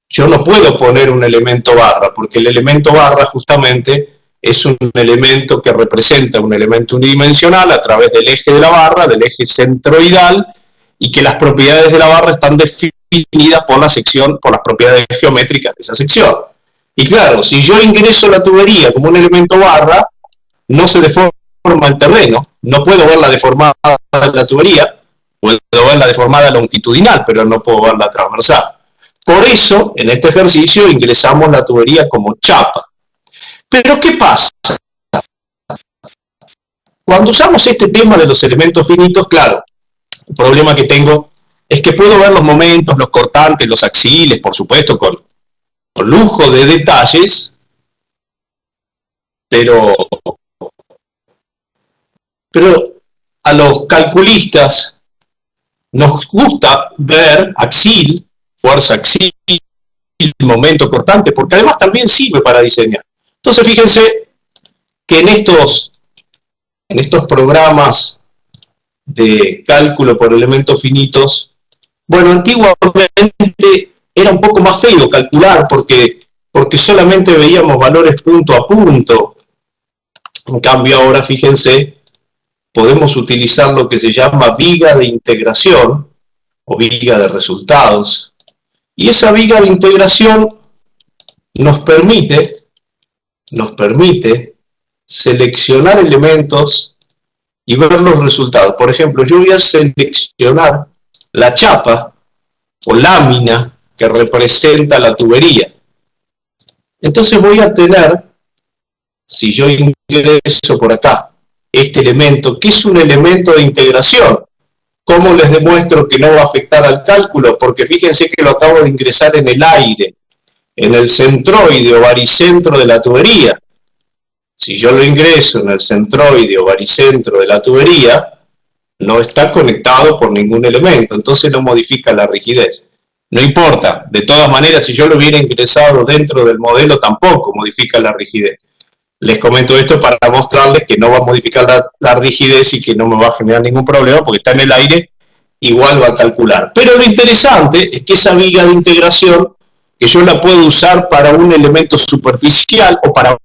yo no puedo poner un elemento barra, porque el elemento barra justamente es un elemento que representa un elemento unidimensional a través del eje de la barra, del eje centroidal, y que las propiedades de la barra están definidas por las propiedades geométricas de esa sección. Y claro, si yo ingreso la tubería como un elemento barra, no se deforma el terreno, no puedo verla deformada la tubería, puedo verla deformada longitudinal, pero no puedo verla transversal. Por eso, en este ejercicio, ingresamos la tubería como chapa. Pero, ¿qué pasa? Cuando usamos este tema de los elementos finitos, claro, el problema que tengo es que puedo ver los momentos, los cortantes, los axiles, por supuesto, con lujo de detalles, pero a los calculistas nos gusta ver axil, fuerza axil, momento cortante, porque además también sirve para diseñar. Entonces fíjense que en estos programas de cálculo por elementos finitos, bueno, antiguamente era un poco más feo calcular porque solamente veíamos valores punto a punto. En cambio ahora, fíjense, podemos utilizar lo que se llama viga de integración o viga de resultados. Y esa viga de integración nos permite seleccionar elementos y ver los resultados. Por ejemplo, yo voy a seleccionar la chapa o lámina que representa la tubería. Entonces voy a tener, si yo ingreso por acá, este elemento, que es un elemento de integración. ¿Cómo les demuestro que no va a afectar al cálculo? Porque fíjense que lo acabo de ingresar en el aire, en el centroide o baricentro de la tubería. Si yo lo ingreso en el centroide o baricentro de la tubería, no está conectado por ningún elemento, entonces no modifica la rigidez. No importa, de todas maneras, si yo lo hubiera ingresado dentro del modelo, tampoco modifica la rigidez. Les comento esto para mostrarles que no va a modificar la rigidez y que no me va a generar ningún problema, porque está en el aire, igual va a calcular. Pero lo interesante es que esa viga de integración, que yo la puedo usar para un elemento superficial o para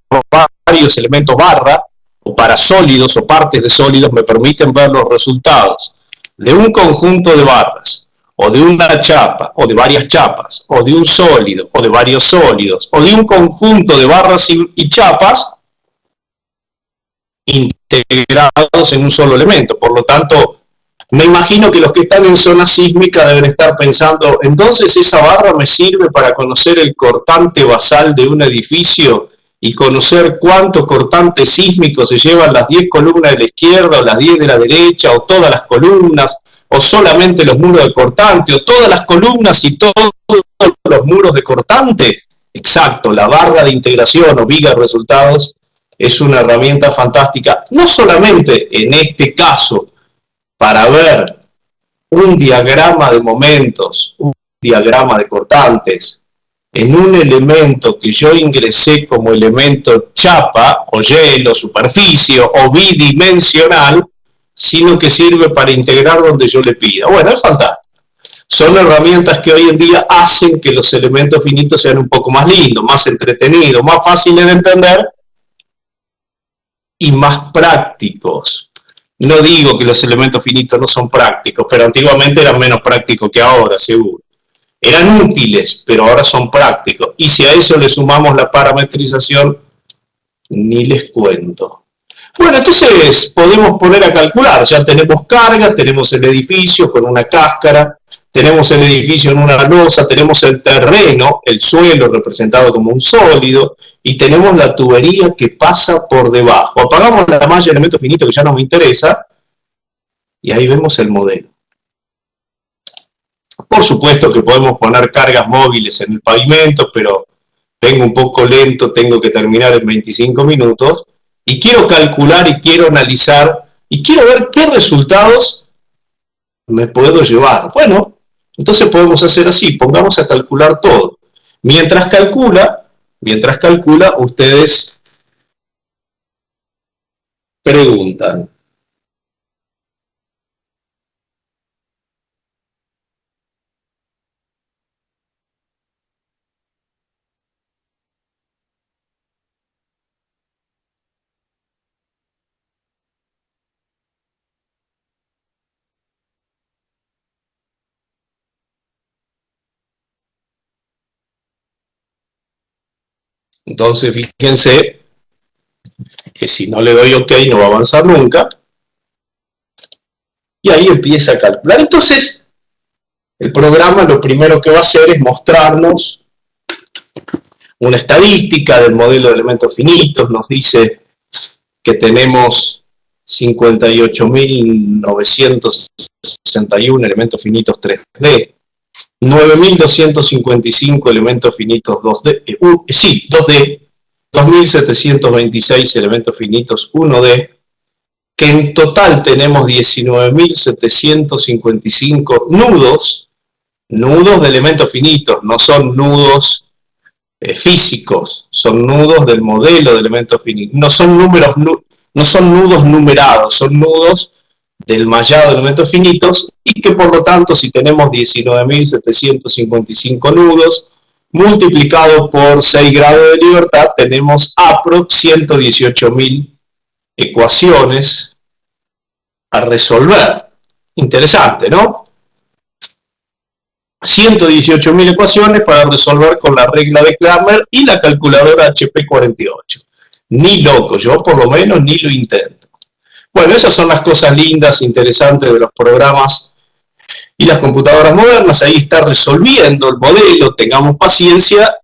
varios elementos barra, o para sólidos o partes de sólidos, me permiten ver los resultados de un conjunto de barras, o de una chapa, o de varias chapas, o de un sólido, o de varios sólidos, o de un conjunto de barras y chapas integrados en un solo elemento. Por lo tanto, me imagino que los que están en zona sísmica deben estar pensando, entonces esa barra me sirve para conocer el cortante basal de un edificio y conocer cuánto cortante sísmico se llevan las 10 columnas de la izquierda o las 10 de la derecha o todas las columnas o solamente los muros de cortante o todas las columnas y todos los muros de cortante. Exacto, la barra de integración o viga de resultados es una herramienta fantástica, no solamente en este caso para ver un diagrama de momentos, un diagrama de cortantes, en un elemento que yo ingresé como elemento chapa, o hielo, superficie, o bidimensional, sino que sirve para integrar donde yo le pida. Bueno, es fantástico. Son herramientas que hoy en día hacen que los elementos finitos sean un poco más lindos, más entretenidos, más fáciles de entender y más prácticos. No digo que los elementos finitos no son prácticos, pero antiguamente eran menos prácticos que ahora, seguro. Eran útiles, pero ahora son prácticos. Y si a eso le sumamos la parametrización, ni les cuento. Bueno, entonces podemos poner a calcular. Ya tenemos carga, tenemos el edificio con una cáscara, tenemos el edificio en una losa, tenemos el terreno, el suelo representado como un sólido, y tenemos la tubería que pasa por debajo. Apagamos la malla de elemento finito que ya no me interesa, y ahí vemos el modelo. Por supuesto que podemos poner cargas móviles en el pavimento, pero vengo un poco lento, tengo que terminar en 25 minutos, y quiero calcular y quiero analizar, y quiero ver qué resultados me puedo llevar. Bueno, entonces podemos hacer así, pongamos a calcular todo. Mientras calcula, ustedes preguntan. Entonces, fíjense que si no le doy OK no va a avanzar nunca. Y ahí empieza a calcular. Entonces, el programa lo primero que va a hacer es mostrarnos una estadística del modelo de elementos finitos. Nos dice que tenemos 58.961 elementos finitos 3D, 9.255 elementos finitos 2D, 2D, 2.726 elementos finitos 1D, que en total tenemos 19.755 nudos de elementos finitos, no son nudos físicos, son nudos del modelo de elementos finitos, no son nudos numerados, son nudos del mallado de elementos finitos, y que por lo tanto, si tenemos 19.755 nudos, multiplicado por 6 grados de libertad, tenemos aproximadamente 118.000 ecuaciones a resolver. Interesante, ¿no? 118.000 ecuaciones para resolver con la regla de Cramer y la calculadora HP48. Ni loco, yo por lo menos ni lo intento. Bueno, esas son las cosas lindas, interesantes de los programas y las computadoras modernas. Ahí está resolviendo el modelo, tengamos paciencia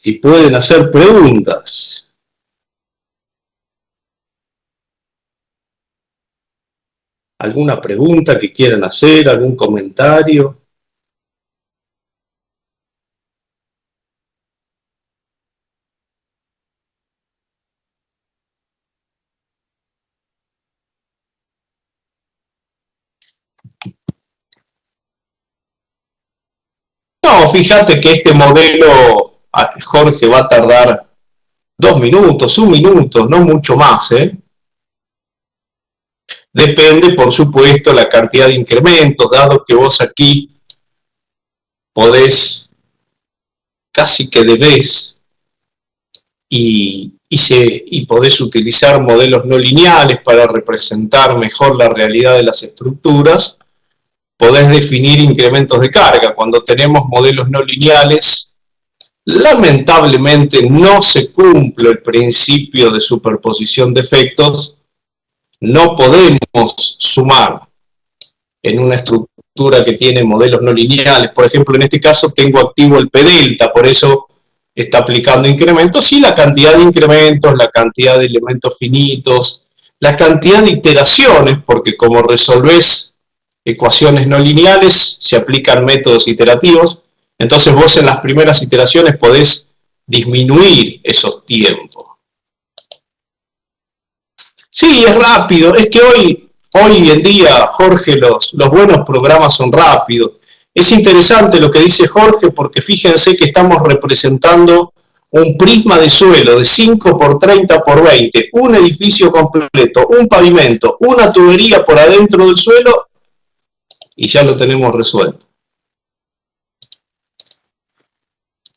y pueden hacer preguntas. ¿Alguna pregunta que quieran hacer? ¿Algún comentario? No, fíjate que este modelo, Jorge, va a tardar 2 minutos, 1 minuto, no mucho más, ¿eh? Depende, por supuesto, la cantidad de incrementos, dado que vos aquí podés, casi que debés, y podés utilizar modelos no lineales para representar mejor la realidad de las estructuras. Podés definir incrementos de carga. Cuando tenemos modelos no lineales, lamentablemente no se cumple el principio de superposición de efectos. No podemos sumar en una estructura que tiene modelos no lineales. Por ejemplo, en este caso tengo activo el P delta, por eso está aplicando incrementos, y la cantidad de incrementos, la cantidad de elementos finitos, la cantidad de iteraciones, porque como resolvés ecuaciones no lineales, se aplican métodos iterativos, entonces vos en las primeras iteraciones podés disminuir esos tiempos. Sí, es rápido, es que hoy en día, Jorge, los buenos programas son rápidos. Es interesante lo que dice Jorge, porque fíjense que estamos representando un prisma de suelo de 5 por 30 por 20, un edificio completo, un pavimento, una tubería por adentro del suelo, y ya lo tenemos resuelto.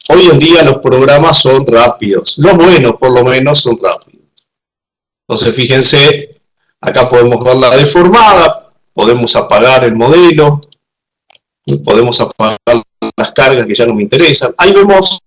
Hoy en día los programas son rápidos, los buenos por lo menos son rápidos. Entonces fíjense, acá podemos ver la deformada, podemos apagar el modelo, podemos apagar las cargas que ya no me interesan. Ahí vemos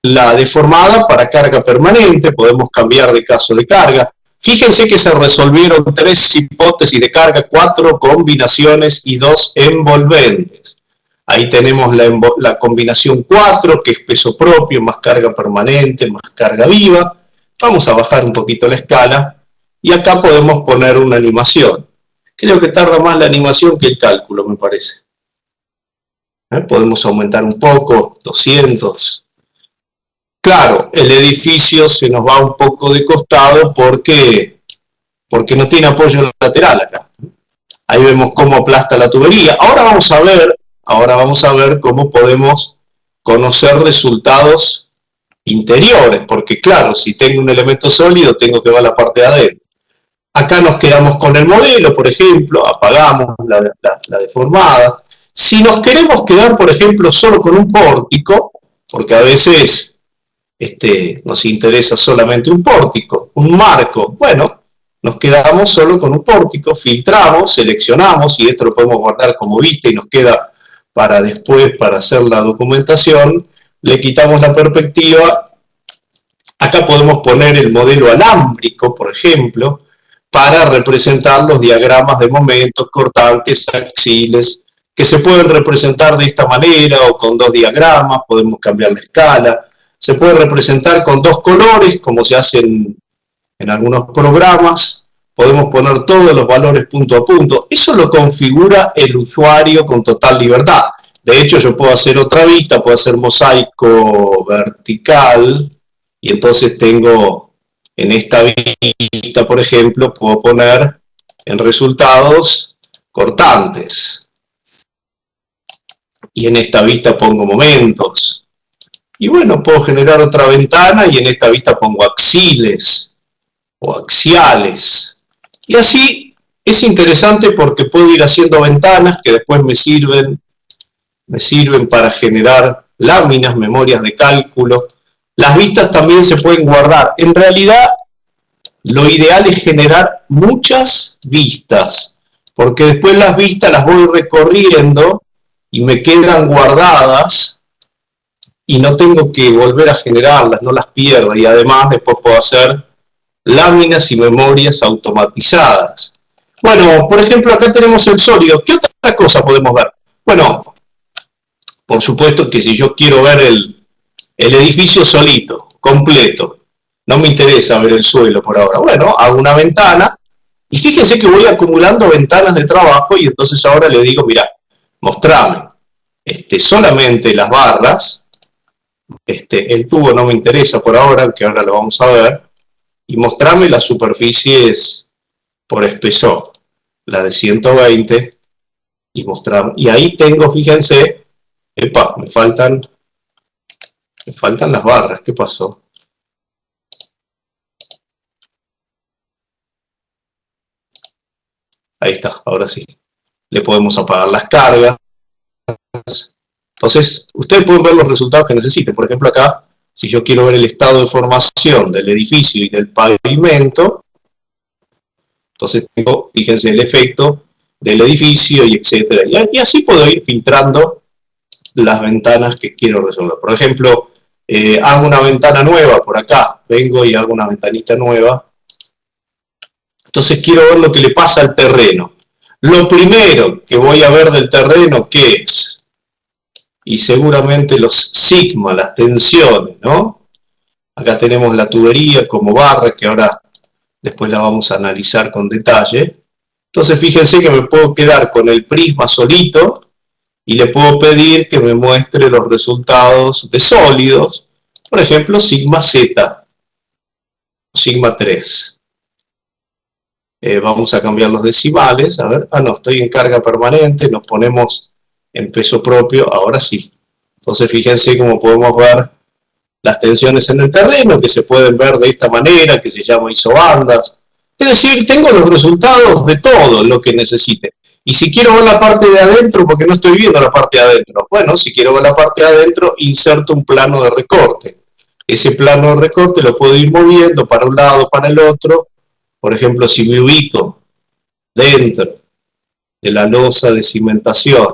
la deformada para carga permanente, podemos cambiar de caso de carga. Fíjense que se resolvieron 3 hipótesis de carga, 4 combinaciones y 2 envolventes. Ahí tenemos la combinación 4, que es peso propio, más carga permanente, más carga viva. Vamos a bajar un poquito la escala y acá podemos poner una animación. Creo que tarda más la animación que el cálculo, me parece. Podemos aumentar un poco, 200. Claro, el edificio se nos va un poco de costado porque no tiene apoyo lateral acá. Ahí vemos cómo aplasta la tubería. Ahora vamos a ver cómo podemos conocer resultados interiores, porque claro, si tengo un elemento sólido, tengo que ver la parte de adentro. Acá nos quedamos con el modelo, por ejemplo, apagamos la deformada. Si nos queremos quedar, por ejemplo, solo con un pórtico, porque a veces nos interesa solamente un pórtico, un marco, bueno, nos quedamos solo con un pórtico, filtramos, seleccionamos, y esto lo podemos guardar como vista y nos queda para después, para hacer la documentación, le quitamos la perspectiva. Acá podemos poner el modelo alámbrico, por ejemplo, para representar los diagramas de momentos, cortantes, axiles, que se pueden representar de esta manera o con 2 diagramas, podemos cambiar la escala. Se puede representar con 2 colores, como se hace en algunos programas. Podemos poner todos los valores punto a punto. Eso lo configura el usuario con total libertad. De hecho, yo puedo hacer otra vista, puedo hacer mosaico vertical, y entonces tengo en esta vista, por ejemplo, puedo poner en resultados cortantes. Y en esta vista pongo momentos. Y bueno, puedo generar otra ventana y en esta vista pongo axiles o axiales. Y así es interesante porque puedo ir haciendo ventanas que después me sirven para generar láminas, memorias de cálculo. Las vistas también se pueden guardar. En realidad, lo ideal es generar muchas vistas, porque después las vistas las voy recorriendo y me quedan guardadas y no tengo que volver a generarlas, no las pierdo, y además después puedo hacer láminas y memorias automatizadas. Bueno, por ejemplo, acá tenemos el sólido. ¿Qué otra cosa podemos ver? Bueno, por supuesto que si yo quiero ver el edificio solito, completo, no me interesa ver el suelo por ahora. Bueno, hago una ventana y fíjense que voy acumulando ventanas de trabajo y entonces ahora le digo, mira, mostrame solamente las barras, el tubo no me interesa por ahora, que ahora lo vamos a ver, y mostrame las superficies por espesor, la de 120, y ahí tengo, fíjense, epa, me faltan las barras. ¿Qué pasó? Ahí está, ahora sí. Le podemos apagar las cargas. Entonces, ustedes pueden ver los resultados que necesiten. Por ejemplo, acá, si yo quiero ver el estado de formación del edificio y del pavimento, entonces tengo, fíjense, el efecto del edificio y etcétera. Y así puedo ir filtrando las ventanas que quiero resolver. Por ejemplo, hago una ventana nueva por acá, vengo y hago una ventanita nueva. Entonces quiero ver lo que le pasa al terreno. Lo primero que voy a ver del terreno, ¿qué es? Y seguramente los sigma, las tensiones, ¿no? Acá tenemos la tubería como barra, que ahora después la vamos a analizar con detalle. Entonces fíjense que me puedo quedar con el prisma solito, y le puedo pedir que me muestre los resultados de sólidos, por ejemplo, sigma Z, sigma 3. Vamos a cambiar los decimales, a ver, no, estoy en carga permanente, nos ponemos en peso propio, ahora sí. Entonces fíjense cómo podemos ver las tensiones en el terreno, que se pueden ver de esta manera, que se llama isobandas. Es decir, tengo los resultados de todo lo que necesite. Y si quiero ver la parte de adentro, porque no estoy viendo la parte de adentro, bueno, si quiero ver la parte de adentro, inserto un plano de recorte. Ese plano de recorte lo puedo ir moviendo para un lado, para el otro. Por ejemplo, si me ubico dentro de la losa de cimentación,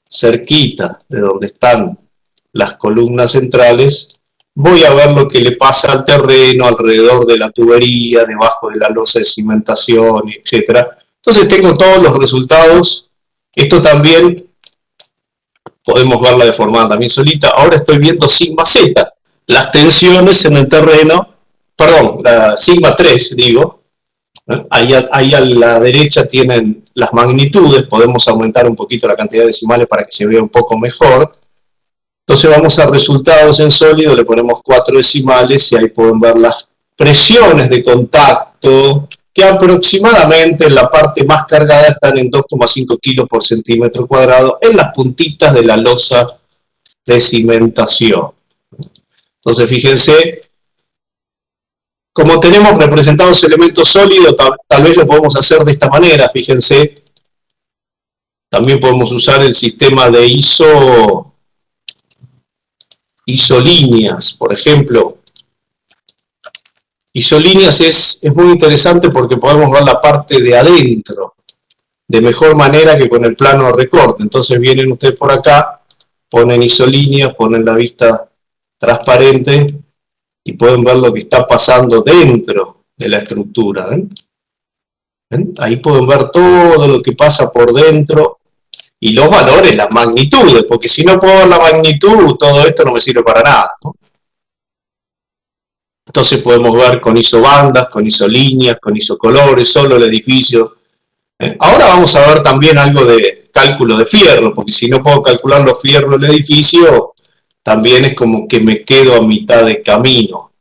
cerquita de donde están las columnas centrales, voy a ver lo que le pasa al terreno alrededor de la tubería, debajo de la losa de cimentación, etc. Entonces tengo todos los resultados. Esto también podemos verla de forma también solita. Ahora estoy viendo sigma z, las tensiones en el terreno, perdón, la sigma 3 digo. Ahí a la derecha tienen las magnitudes, podemos aumentar un poquito la cantidad de decimales para que se vea un poco mejor. Entonces vamos a resultados en sólido, le ponemos 4 decimales y ahí pueden ver las presiones de contacto, que aproximadamente en la parte más cargada están en 2,5 kilos por centímetro cuadrado en las puntitas de la losa de cimentación. Entonces fíjense, como tenemos representados elementos sólidos, tal vez lo podemos hacer de esta manera, fíjense. También podemos usar el sistema de isolíneas, por ejemplo. Isolíneas es muy interesante porque podemos ver la parte de adentro de mejor manera que con el plano de recorte. Entonces vienen ustedes por acá, ponen isolíneas, ponen la vista transparente y pueden ver lo que está pasando dentro de la estructura. ¿Ven? ¿Ven? Ahí pueden ver todo lo que pasa por dentro y los valores, las magnitudes, porque si no puedo ver la magnitud, todo esto no me sirve para nada, ¿no? Entonces podemos ver con isobandas, con isolíneas, con isocolores, solo el edificio. Ahora vamos a ver también algo de cálculo de fierro, porque si no puedo calcular los fierros del edificio, también es como que me quedo a mitad de camino.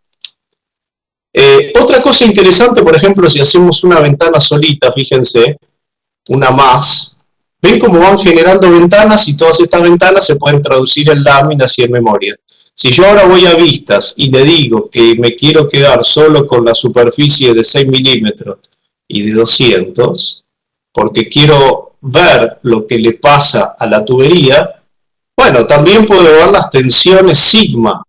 Otra cosa interesante, por ejemplo, si hacemos una ventana solita, fíjense, una más, ven cómo van generando ventanas y todas estas ventanas se pueden traducir en láminas y en memoria. Si yo ahora voy a vistas y le digo que me quiero quedar solo con la superficie de 6 milímetros y de 200, porque quiero ver lo que le pasa a la tubería, bueno, también puedo ver las tensiones sigma.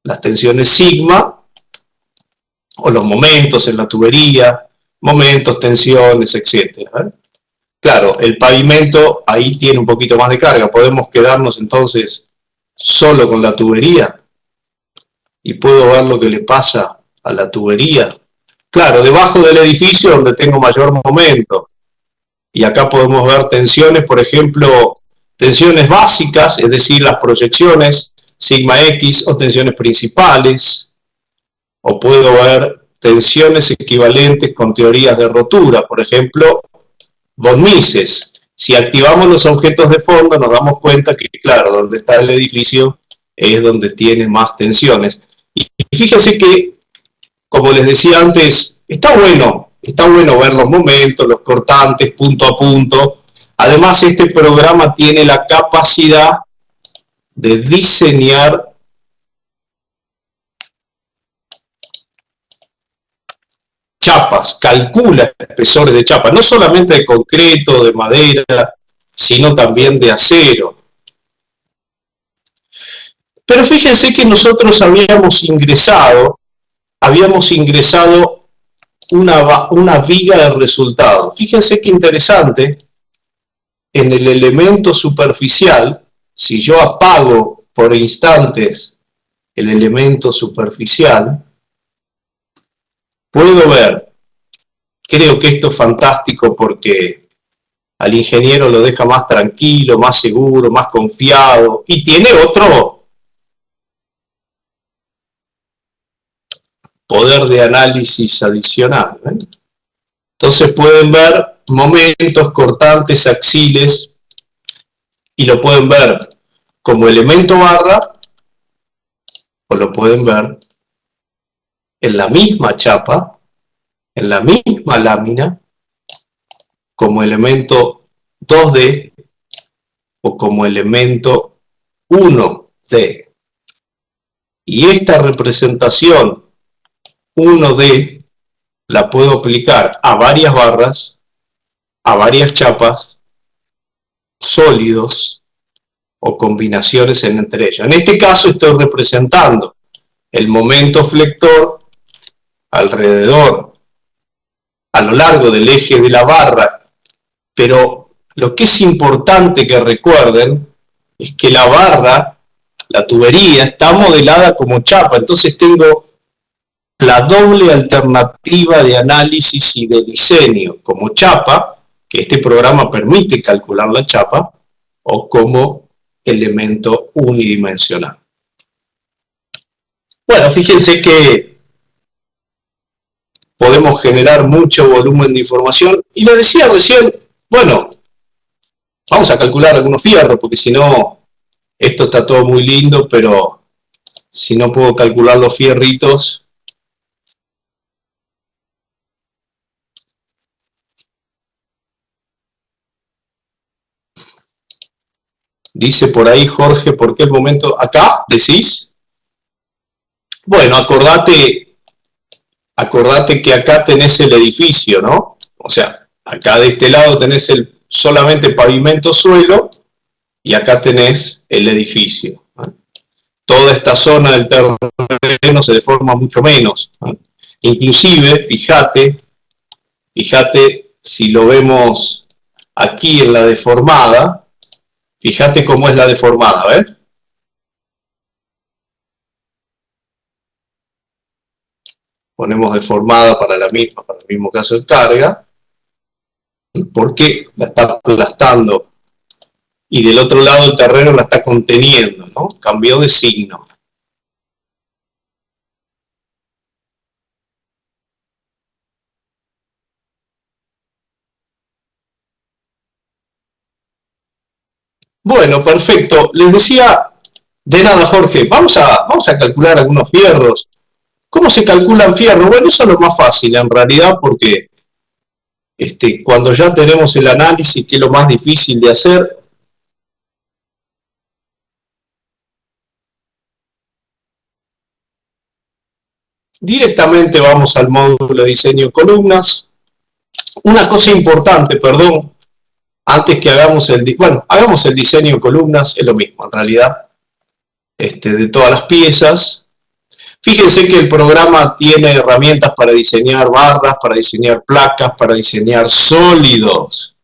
Las tensiones sigma, o los momentos en la tubería, momentos, tensiones, etc. Claro, el pavimento ahí tiene un poquito más de carga. Podemos quedarnos entonces solo con la tubería y puedo ver lo que le pasa a la tubería. Claro, debajo del edificio donde tengo mayor momento. Y acá podemos ver tensiones, por ejemplo, tensiones básicas, es decir, las proyecciones sigma X o tensiones principales. O puedo ver tensiones equivalentes con teorías de rotura, por ejemplo, von Mises. Si activamos los objetos de fondo nos damos cuenta que, claro, donde está el edificio es donde tiene más tensiones. Y fíjense que, como les decía antes, está bueno ver los momentos, los cortantes, punto a punto. Además, este programa tiene la capacidad de diseñar chapas, calcula espesores de chapa, no solamente de concreto, de madera, sino también de acero. Pero fíjense que nosotros habíamos ingresado una viga de resultado. Fíjense qué interesante, en el elemento superficial, si yo apago por instantes el elemento superficial, puedo ver, creo que esto es fantástico porque al ingeniero lo deja más tranquilo, más seguro, más confiado, y tiene otro poder de análisis adicional, ¿eh? Entonces pueden ver momentos cortantes axiles y lo pueden ver como elemento barra o lo pueden ver en la misma chapa, en la misma lámina, como elemento 2D o como elemento 1D. Y esta representación 1D la puedo aplicar a varias barras, a varias chapas, sólidos o combinaciones entre ellas. En este caso estoy representando el momento flector alrededor, a lo largo del eje de la barra, pero lo que es importante que recuerden es que la barra, la tubería, está modelada como chapa, entonces tengo la doble alternativa de análisis y de diseño, como chapa, que este programa permite calcular la chapa, o como elemento unidimensional. Bueno, fíjense que podemos generar mucho volumen de información, y les decía recién, bueno, vamos a calcular algunos fierros, porque si no, esto está todo muy lindo, pero si no puedo calcular los fierritos, dice por ahí Jorge, ¿por qué el momento? ¿Acá decís? Bueno, acordate que acá tenés el edificio, ¿no? O sea, acá de este lado tenés solamente pavimento suelo, y acá tenés el edificio, ¿no? Toda esta zona del terreno se deforma mucho menos, ¿no? Inclusive, fíjate si lo vemos aquí en la deformada, fíjate cómo es la deformada, ¿ves? Ponemos deformada para el mismo caso de carga, porque la está aplastando, y del otro lado el terreno la está conteniendo, ¿no? Cambió de signo. Bueno, perfecto. Les decía, de nada, Jorge, vamos a calcular algunos fierros. ¿Cómo se calculan fierros? Bueno, eso es lo más fácil en realidad, porque cuando ya tenemos el análisis, que es lo más difícil de hacer, directamente vamos al módulo de diseño de columnas. Una cosa importante, perdón, antes que hagamos hagamos el diseño de columnas, es lo mismo en realidad, de todas las piezas. Fíjense que el programa tiene herramientas para diseñar barras, para diseñar placas, para diseñar sólidos.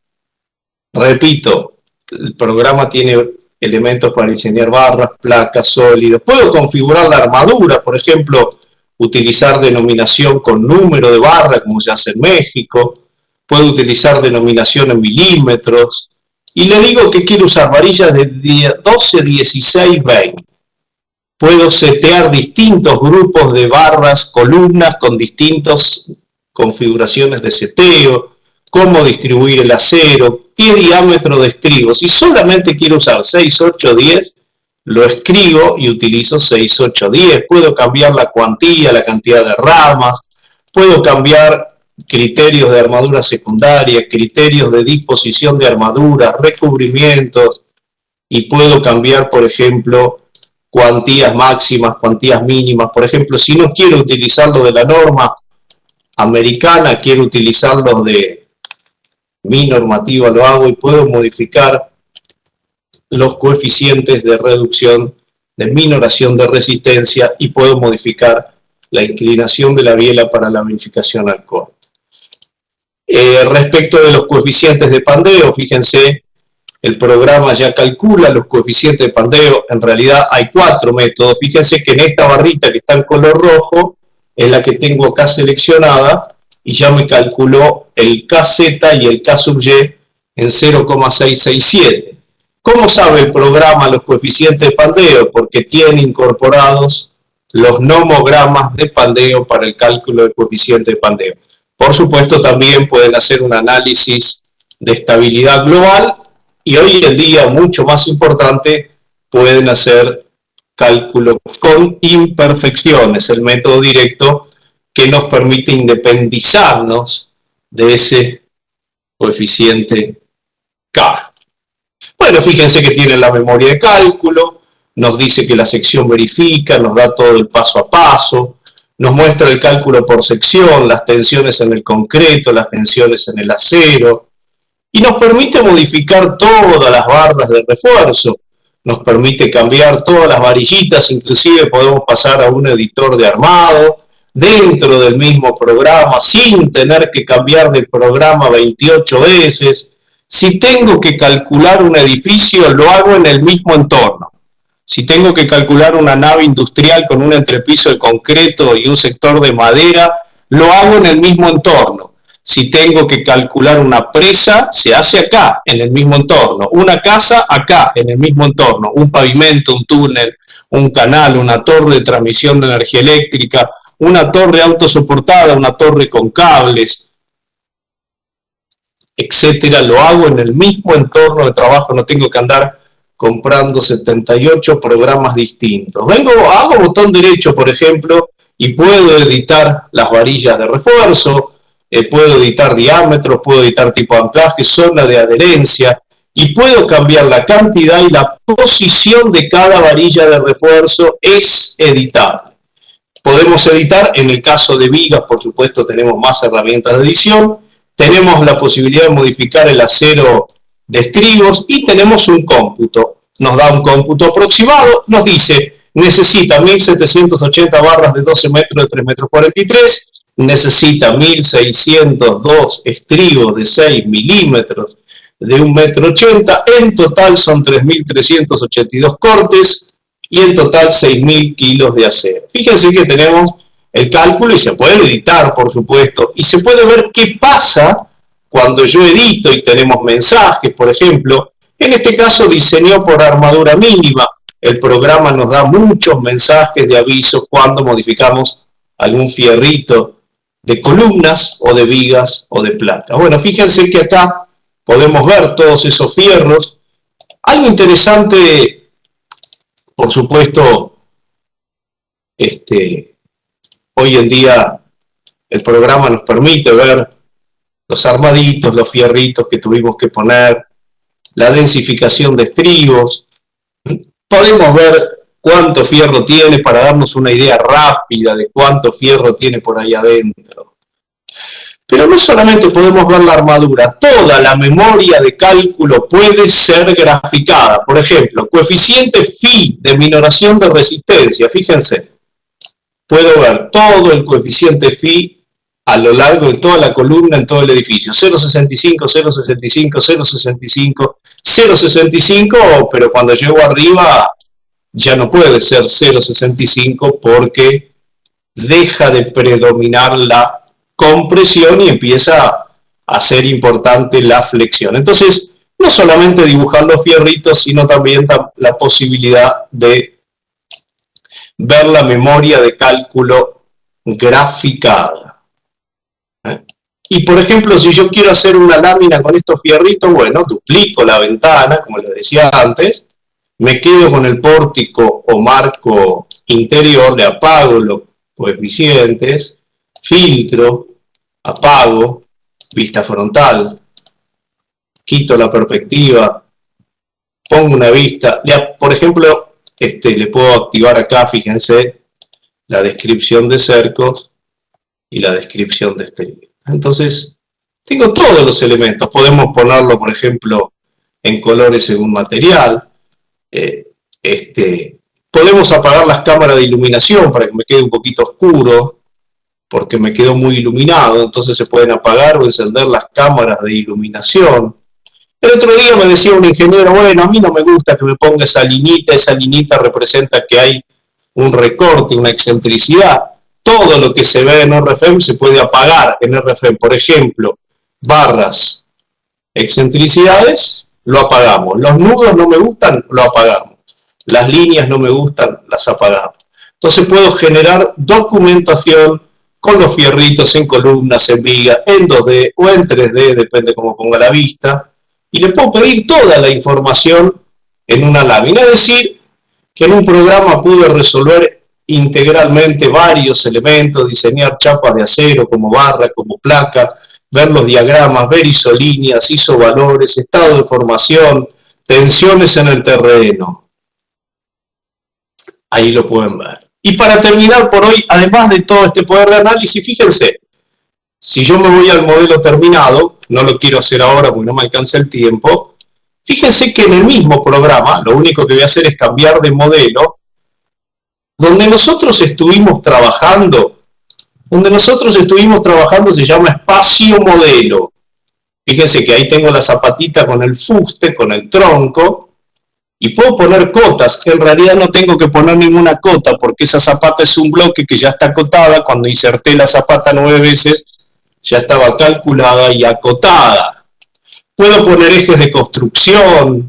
Repito, el programa tiene elementos para diseñar barras, placas, sólidos. Puedo configurar la armadura, por ejemplo, utilizar denominación con número de barra, como se hace en México. Puedo utilizar denominación en milímetros. Y le digo que quiero usar varillas de 12, 16, 20. Puedo setear distintos grupos de barras, columnas con distintas configuraciones de seteo, cómo distribuir el acero, qué diámetro de estribo. Si solamente quiero usar 6, 8, 10, lo escribo y utilizo 6, 8, 10. Puedo cambiar la cuantía, la cantidad de ramas, puedo cambiar criterios de armadura secundaria, criterios de disposición de armadura, recubrimientos, y puedo cambiar, por ejemplo, cuantías máximas, cuantías mínimas. Por ejemplo, si no quiero utilizarlo de la norma americana, quiero utilizarlo de mi normativa, lo hago y puedo modificar los coeficientes de reducción, de minoración de resistencia, y puedo modificar la inclinación de la biela para la verificación al corte. Respecto de los coeficientes de pandeo, fíjense, el programa ya calcula los coeficientes de pandeo. En realidad hay 4 métodos. Fíjense que en esta barrita que está en color rojo es la que tengo acá seleccionada, y ya me calculó el KZ y el K sub Y en 0,667. ¿Cómo sabe el programa los coeficientes de pandeo? Porque tiene incorporados los nomogramas de pandeo para el cálculo del coeficiente de pandeo. Por supuesto, también pueden hacer un análisis de estabilidad global, y hoy en día, mucho más importante, pueden hacer cálculo con imperfecciones, el método directo que nos permite independizarnos de ese coeficiente K. Bueno, fíjense que tiene la memoria de cálculo, nos dice que la sección verifica, nos da todo el paso a paso, nos muestra el cálculo por sección, las tensiones en el concreto, las tensiones en el acero, y nos permite modificar todas las barras de refuerzo, nos permite cambiar todas las varillitas, inclusive podemos pasar a un editor de armado dentro del mismo programa sin tener que cambiar de programa 28 veces. Si tengo que calcular un edificio, lo hago en el mismo entorno. Si tengo que calcular una nave industrial con un entrepiso de concreto y un sector de madera, lo hago en el mismo entorno. Si tengo que calcular una presa, se hace acá, en el mismo entorno. Una casa, acá, en el mismo entorno. Un pavimento, un túnel, un canal, una torre de transmisión de energía eléctrica, una torre autosoportada, una torre con cables, etcétera. Lo hago en el mismo entorno de trabajo, no tengo que andar comprando 78 programas distintos. Hago botón derecho, por ejemplo, y puedo editar las varillas de refuerzo, puedo editar diámetros, puedo editar tipo de anclaje, zona de adherencia, y puedo cambiar la cantidad y la posición de cada varilla de refuerzo. Es editable. Podemos editar, en el caso de vigas, por supuesto, tenemos más herramientas de edición, tenemos la posibilidad de modificar el acero de estribos y tenemos un cómputo. Nos da un cómputo aproximado, nos dice, necesita 1780 barras de 12 metros de 3 metros 43, necesita 1602 estribos de 6 milímetros de 1 metro 80, en total son 3382 cortes y en total 6.000 kilos de acero. Fíjense que tenemos el cálculo y se puede editar, por supuesto, y se puede ver qué pasa cuando yo edito y tenemos mensajes, por ejemplo. En este caso diseñó por armadura mínima. El programa nos da muchos mensajes de aviso cuando modificamos algún fierrito de columnas o de vigas o de placas. Bueno, fíjense que acá podemos ver todos esos fierros. Algo interesante, por supuesto, hoy en día el programa nos permite ver los armaditos, los fierritos que tuvimos que poner, la densificación de estribos. Podemos ver cuánto fierro tiene para darnos una idea rápida de cuánto fierro tiene por ahí adentro. Pero no solamente podemos ver la armadura, toda la memoria de cálculo puede ser graficada. Por ejemplo, coeficiente phi de minoración de resistencia, fíjense. Puedo ver todo el coeficiente phi a lo largo de toda la columna en todo el edificio. 0,65, 0,65, 0,65, 0,65, pero cuando llego arriba ya no puede ser 0,65 porque deja de predominar la compresión y empieza a ser importante la flexión. Entonces, no solamente dibujar los fierritos, sino también la posibilidad de ver la memoria de cálculo graficada. Y por ejemplo, si yo quiero hacer una lámina con estos fierritos, bueno, duplico la ventana, como les decía antes, me quedo con el pórtico o marco interior, le apago los coeficientes, filtro, apago, vista frontal, quito la perspectiva, pongo una vista, por ejemplo, le puedo activar acá, fíjense, la descripción de cercos y la descripción de exterior. Entonces, tengo todos los elementos. Podemos ponerlo, por ejemplo, en colores según material. Podemos apagar las cámaras de iluminación para que me quede un poquito oscuro, porque me quedó muy iluminado. Entonces se pueden apagar o encender las cámaras de iluminación. El otro día me decía un ingeniero, bueno, a mí no me gusta que me ponga esa linita representa que hay un recorte, una excentricidad. Todo lo que se ve en RFEM se puede apagar en RFEM. Por ejemplo, barras, excentricidades, lo apagamos. Los nudos no me gustan, lo apagamos. Las líneas no me gustan, las apagamos. Entonces puedo generar documentación con los fierritos en columnas, en vigas, en 2D o en 3D, depende cómo ponga la vista. Y le puedo pedir toda la información en una lámina. Es decir, que en un programa pude resolver integralmente varios elementos, diseñar chapas de acero como barra, como placa, ver los diagramas, ver isolíneas, isovalores, estado de formación, tensiones en el terreno. Ahí lo pueden ver. Y para terminar por hoy, además de todo este poder de análisis, fíjense, si yo me voy al modelo terminado, no lo quiero hacer ahora porque no me alcanza el tiempo, fíjense que en el mismo programa, lo único que voy a hacer es cambiar de modelo, donde nosotros estuvimos trabajando se llama espacio modelo. Fíjense que ahí tengo la zapatita con el fuste, con el tronco, y puedo poner cotas. En realidad no tengo que poner ninguna cota, porque esa zapata es un bloque que ya está acotada. Cuando inserté la zapata 9 veces, ya estaba calculada y acotada. Puedo poner ejes de construcción,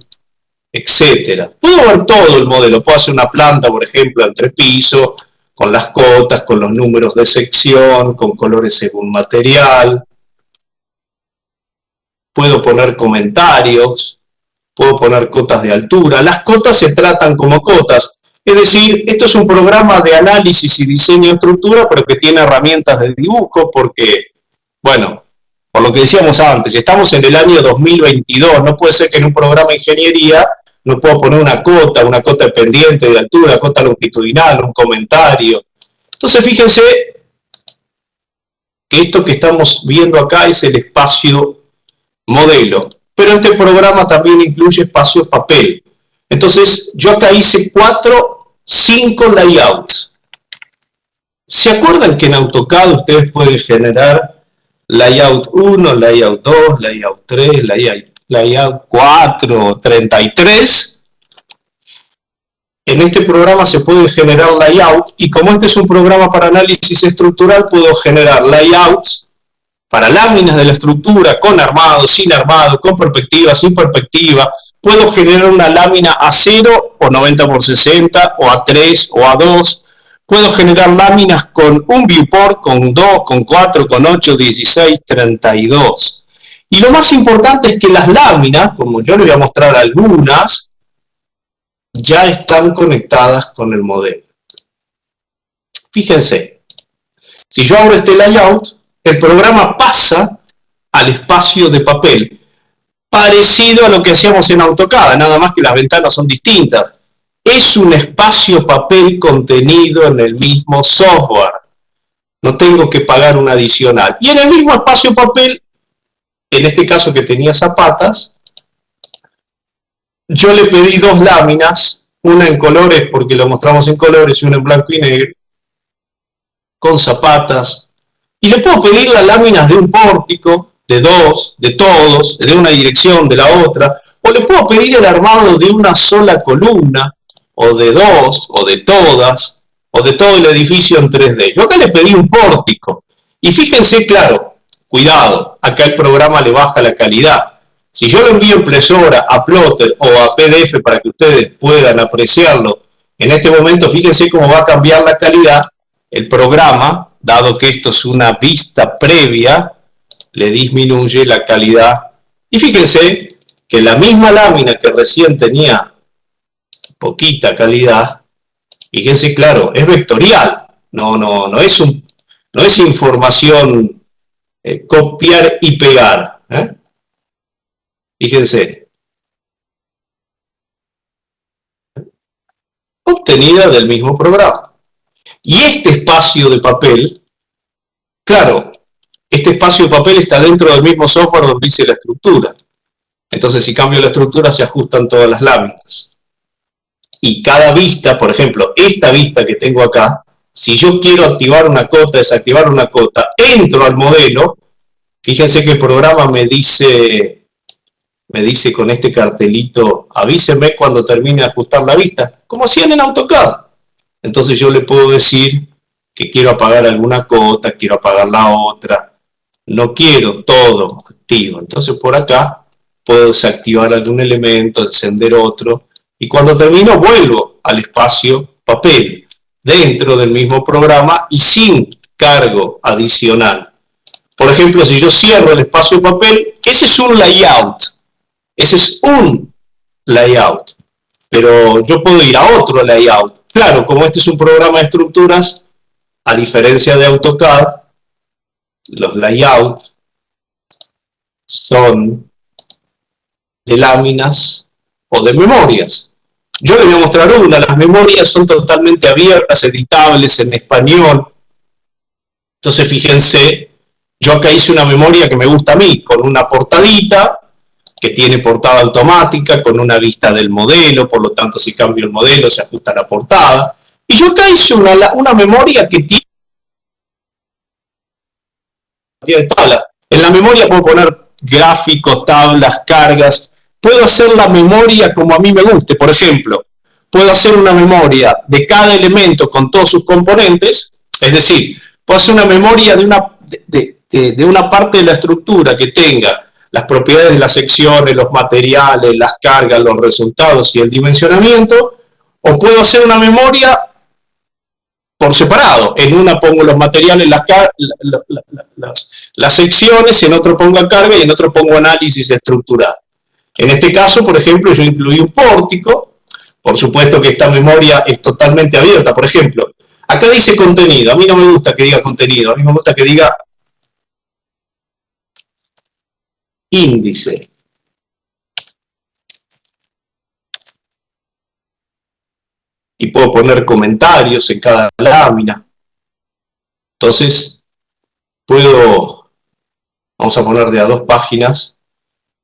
etcétera. Puedo ver todo el modelo. Puedo hacer una planta, por ejemplo, en 3 pisos, con las cotas, con los números de sección, con colores según material. Puedo poner comentarios, puedo poner cotas de altura. Las cotas se tratan como cotas. Es decir, esto es un programa de análisis y diseño de estructura, pero que tiene herramientas de dibujo, porque, bueno, por lo que decíamos antes, estamos en el año 2022, no puede ser que en un programa de ingeniería no puedo poner una cota de pendiente, de altura, cota longitudinal, un comentario. Entonces, fíjense que esto que estamos viendo acá es el espacio modelo, pero este programa también incluye espacio papel. Entonces, yo acá hice 5 layouts. ¿Se acuerdan que en AutoCAD ustedes pueden generar layout 1, layout 2, layout 3, layout 4, 33? En este programa se puede generar layout, y como este es un programa para análisis estructural, puedo generar layouts para láminas de la estructura, con armado, sin armado, con perspectiva, sin perspectiva. Puedo generar una lámina A0 o 90 por 60, o A3 o A2. Puedo generar láminas con un viewport, con 2, con 4, con 8, 16, 32. Y lo más importante es que las láminas, como yo les voy a mostrar algunas, ya están conectadas con el modelo. Fíjense, si yo abro este layout, el programa pasa al espacio de papel, parecido a lo que hacíamos en AutoCAD, nada más que las ventanas son distintas. Es un espacio papel contenido en el mismo software. No tengo que pagar un adicional. Y en el mismo espacio papel, en este caso que tenía zapatas, yo le pedí 2 láminas, una en colores porque lo mostramos en colores y una en blanco y negro, con zapatas. Y le puedo pedir las láminas de un pórtico, de 2, de todos, de una dirección, de la otra, o le puedo pedir el armado de una sola columna, o de 2, o de todas, o de todo el edificio en 3D. Yo acá le pedí un pórtico. Y fíjense, claro, cuidado, acá el programa le baja la calidad. Si yo lo envío a impresora, a plotter o a PDF para que ustedes puedan apreciarlo, en este momento fíjense cómo va a cambiar la calidad. El programa, dado que esto es una vista previa, le disminuye la calidad. Y fíjense que la misma lámina que recién tenía poquita calidad, fíjense, claro, es vectorial, no es información copiar y pegar. Fíjense, obtenida del mismo programa. Y este espacio de papel, claro, este espacio de papel está dentro del mismo software donde hice la estructura. Entonces, si cambio la estructura, se ajustan todas las láminas. Y cada vista, por ejemplo, esta vista que tengo acá, si yo quiero activar una cota, desactivar una cota, entro al modelo, fíjense que el programa me dice con este cartelito, avíseme cuando termine de ajustar la vista, como hacían en AutoCAD. Entonces yo le puedo decir que quiero apagar alguna cota, quiero apagar la otra, no quiero todo activo. Entonces por acá puedo desactivar algún elemento, encender otro, y cuando termino vuelvo al espacio papel, dentro del mismo programa y sin cargo adicional. Por ejemplo, si yo cierro el espacio papel, ese es un layout. Ese es un layout. Pero yo puedo ir a otro layout. Claro, como este es un programa de estructuras, a diferencia de AutoCAD, los layouts son de láminas o de memorias. Yo les voy a mostrar una. Las memorias son totalmente abiertas, editables en español. Entonces, fíjense, yo acá hice una memoria que me gusta a mí, con una portadita, que tiene portada automática, con una vista del modelo, por lo tanto, si cambio el modelo, se ajusta la portada. Y yo acá hice una memoria que tiene tablas. En la memoria puedo poner gráficos, tablas, cargas. Puedo hacer la memoria como a mí me guste. Por ejemplo, puedo hacer una memoria de cada elemento con todos sus componentes. Es decir, puedo hacer una memoria de una parte de la estructura que tenga las propiedades de las secciones, los materiales, las cargas, los resultados y el dimensionamiento. O puedo hacer una memoria por separado. En una pongo los materiales, las secciones, en otro pongo carga y en otro pongo análisis estructural. En este caso, por ejemplo, yo incluí un pórtico. Por supuesto que esta memoria es totalmente abierta. Por ejemplo, acá dice contenido. A mí no me gusta que diga contenido. A mí me gusta que diga índice. Y puedo poner comentarios en cada lámina. Entonces, vamos a poner de a 2 páginas.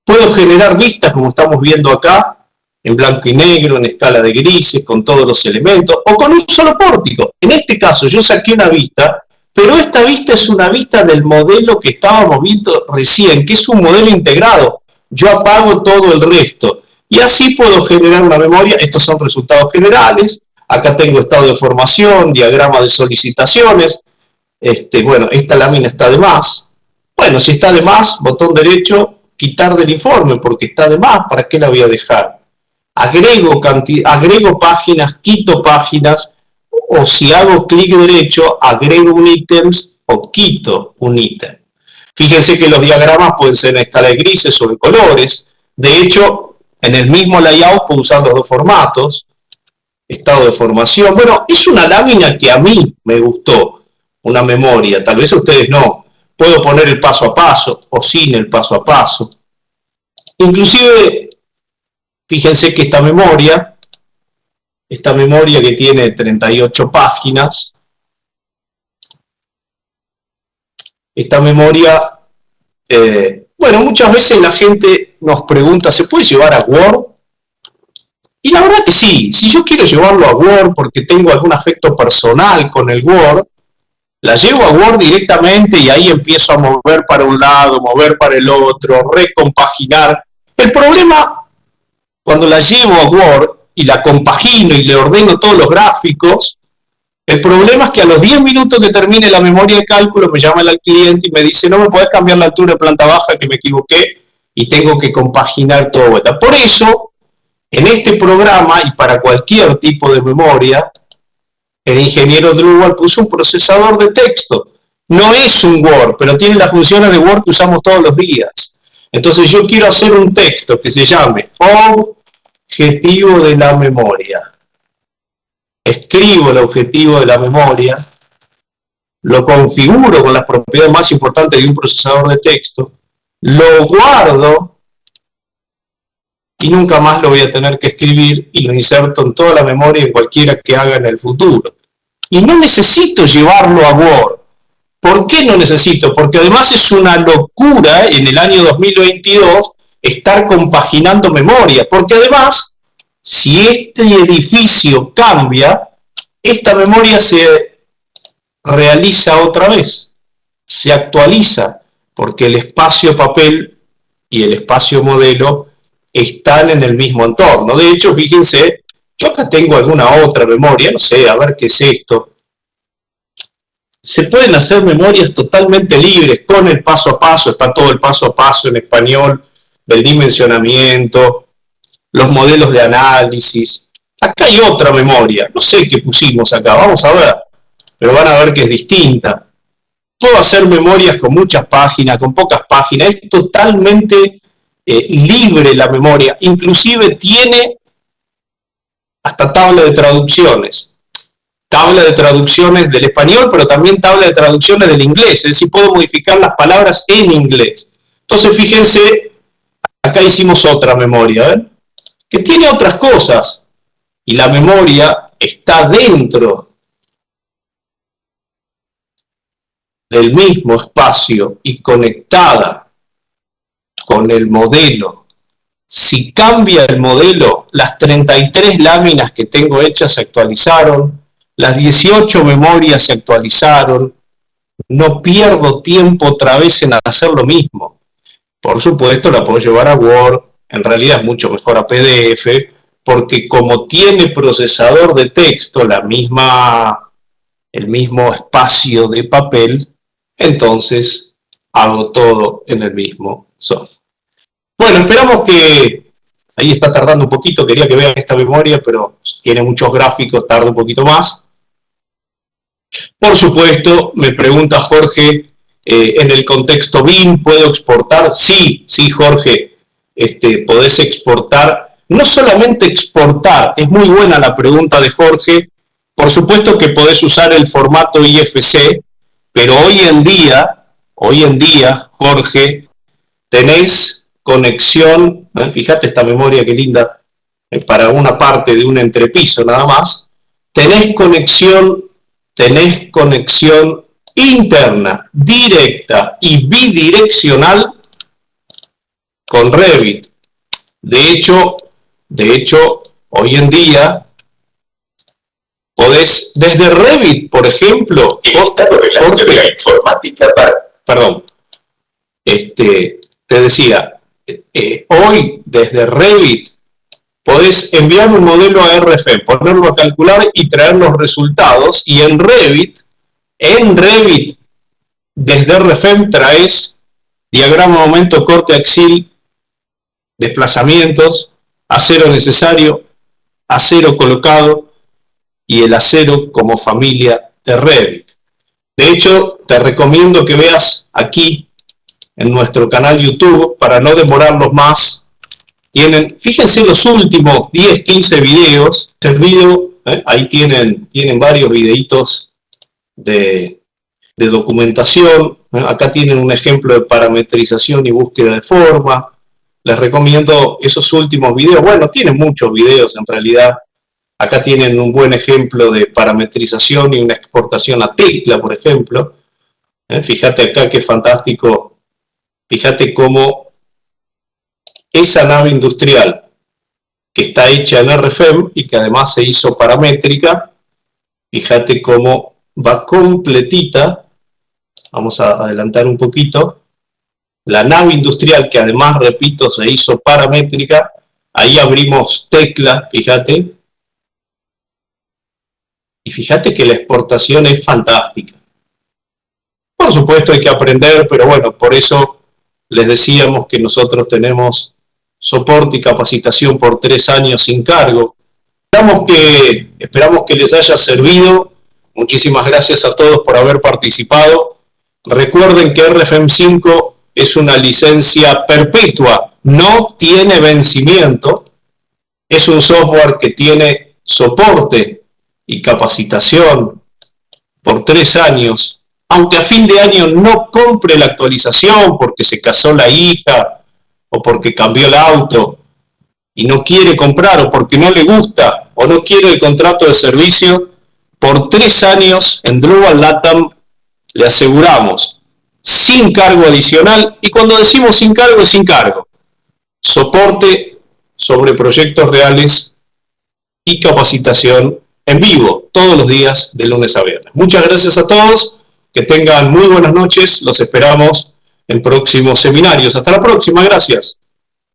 Puedo generar vistas, como estamos viendo acá, en blanco y negro, en escala de grises, con todos los elementos, o con un solo pórtico. En este caso, yo saqué una vista, pero esta vista es una vista del modelo que estábamos viendo recién, que es un modelo integrado. Yo apago todo el resto. Y así puedo generar una memoria. Estos son resultados generales. Acá tengo estado de formación, diagrama de solicitaciones. Bueno, esta lámina está de más. Bueno, si está de más, botón derecho, quitar del informe, porque está de más, ¿para qué la voy a dejar? Agrego páginas, quito páginas, o si hago clic derecho, agrego un ítems o quito un ítem. Fíjense que los diagramas pueden ser en escala de grises o en colores. De hecho, en el mismo layout puedo usar los dos formatos. Estado de formación. Bueno, es una lámina que a mí me gustó, una memoria, tal vez a ustedes no. Puedo poner el paso a paso o sin el paso a paso. Inclusive, fíjense que esta memoria que tiene 38 páginas, esta memoria, bueno, muchas veces la gente nos pregunta, ¿se puede llevar a Word? Y la verdad que sí, si yo quiero llevarlo a Word porque tengo algún afecto personal con el Word, la llevo a Word directamente y ahí empiezo a mover para un lado, mover para el otro, recompaginar. El problema, cuando la llevo a Word y la compagino y le ordeno todos los gráficos, el problema es que a los 10 minutos que termine la memoria de cálculo me llama el cliente y me dice, no me podés cambiar la altura de planta baja que me equivoqué y tengo que compaginar todo. Por eso, en este programa y para cualquier tipo de memoria, el ingeniero Drupal puso un procesador de texto. No es un Word, pero tiene las funciones de Word que usamos todos los días. Entonces yo quiero hacer un texto que se llame objetivo de la memoria. Escribo el objetivo de la memoria, lo configuro con las propiedades más importantes de un procesador de texto, lo guardo y nunca más lo voy a tener que escribir y lo inserto en toda la memoria en cualquiera que haga en el futuro. Y no necesito llevarlo a Word. ¿Por qué no necesito? Porque además es una locura en el año 2022 estar compaginando memoria, porque además, si este edificio cambia, esta memoria se realiza otra vez, se actualiza, porque el espacio papel y el espacio modelo están en el mismo entorno. De hecho, fíjense, yo acá tengo alguna otra memoria, no sé, a ver qué es esto. Se pueden hacer memorias totalmente libres, con el paso a paso, está todo el paso a paso en español, del dimensionamiento, los modelos de análisis. Acá hay otra memoria, no sé qué pusimos acá, vamos a ver, pero van a ver que es distinta. Puedo hacer memorias con muchas páginas, con pocas páginas, es totalmente libre la memoria, inclusive tiene hasta tabla de traducciones. Tabla de traducciones del español, pero también tabla de traducciones del inglés, es decir, puedo modificar las palabras en inglés. Entonces, fíjense, acá hicimos otra memoria, ¿ven? Que tiene otras cosas, y la memoria está dentro del mismo espacio y conectada con el modelo. Si cambia el modelo, las 33 láminas que tengo hechas se actualizaron, las 18 memorias se actualizaron, no pierdo tiempo otra vez en hacer lo mismo. Por supuesto, la puedo llevar a Word, en realidad es mucho mejor a PDF, porque como tiene procesador de texto el mismo espacio de papel, entonces hago todo en el mismo software. Bueno, esperamos que... Ahí está tardando un poquito, quería que vean esta memoria, pero tiene muchos gráficos, tarda un poquito más. Por supuesto, me pregunta Jorge, en el contexto BIM, ¿puedo exportar? Sí, Jorge, podés exportar. No solamente exportar, es muy buena la pregunta de Jorge. Por supuesto que podés usar el formato IFC, pero hoy en día, Jorge, tenés conexión, fíjate esta memoria qué linda, para una parte de un entrepiso nada más, tenés conexión interna, directa y bidireccional con Revit. De hecho, hoy en día podés, desde Revit, por ejemplo, la informática, perdón, te decía, hoy desde Revit podés enviar un modelo a RFM, ponerlo a calcular y traer los resultados, y en Revit, desde RFM traes diagrama momento, corte axil, desplazamientos, acero necesario, acero colocado y el acero como familia de Revit. De hecho, te recomiendo que veas aquí en nuestro canal YouTube, para no demorarlos más. Fíjense los últimos 10, 15 videos servido, ahí tienen varios videitos de documentación, acá tienen un ejemplo de parametrización y búsqueda de forma. Les recomiendo esos últimos videos, bueno, tienen muchos videos en realidad. Acá tienen un buen ejemplo de parametrización y una exportación a tecla, por ejemplo. Fíjate acá qué fantástico. Fíjate cómo esa nave industrial que está hecha en RFM y que además se hizo paramétrica, fíjate cómo va completita. Vamos a adelantar un poquito. La nave industrial que además, repito, se hizo paramétrica. Ahí abrimos tecla, fíjate. Y fíjate que la exportación es fantástica. Por supuesto hay que aprender, pero bueno, por eso les decíamos que nosotros tenemos soporte y capacitación por 3 años sin cargo. Esperamos que les haya servido. Muchísimas gracias a todos por haber participado. Recuerden que RFM 5 es una licencia perpetua, no tiene vencimiento. Es un software que tiene soporte y capacitación por 3 años. Aunque a fin de año no compre la actualización porque se casó la hija o porque cambió el auto y no quiere comprar o porque no le gusta o no quiere el contrato de servicio, por 3 años en Drupal Latam le aseguramos sin cargo adicional, y cuando decimos sin cargo es sin cargo, soporte sobre proyectos reales y capacitación en vivo todos los días de lunes a viernes. Muchas gracias a todos. Que tengan muy buenas noches, los esperamos en próximos seminarios. Hasta la próxima, gracias.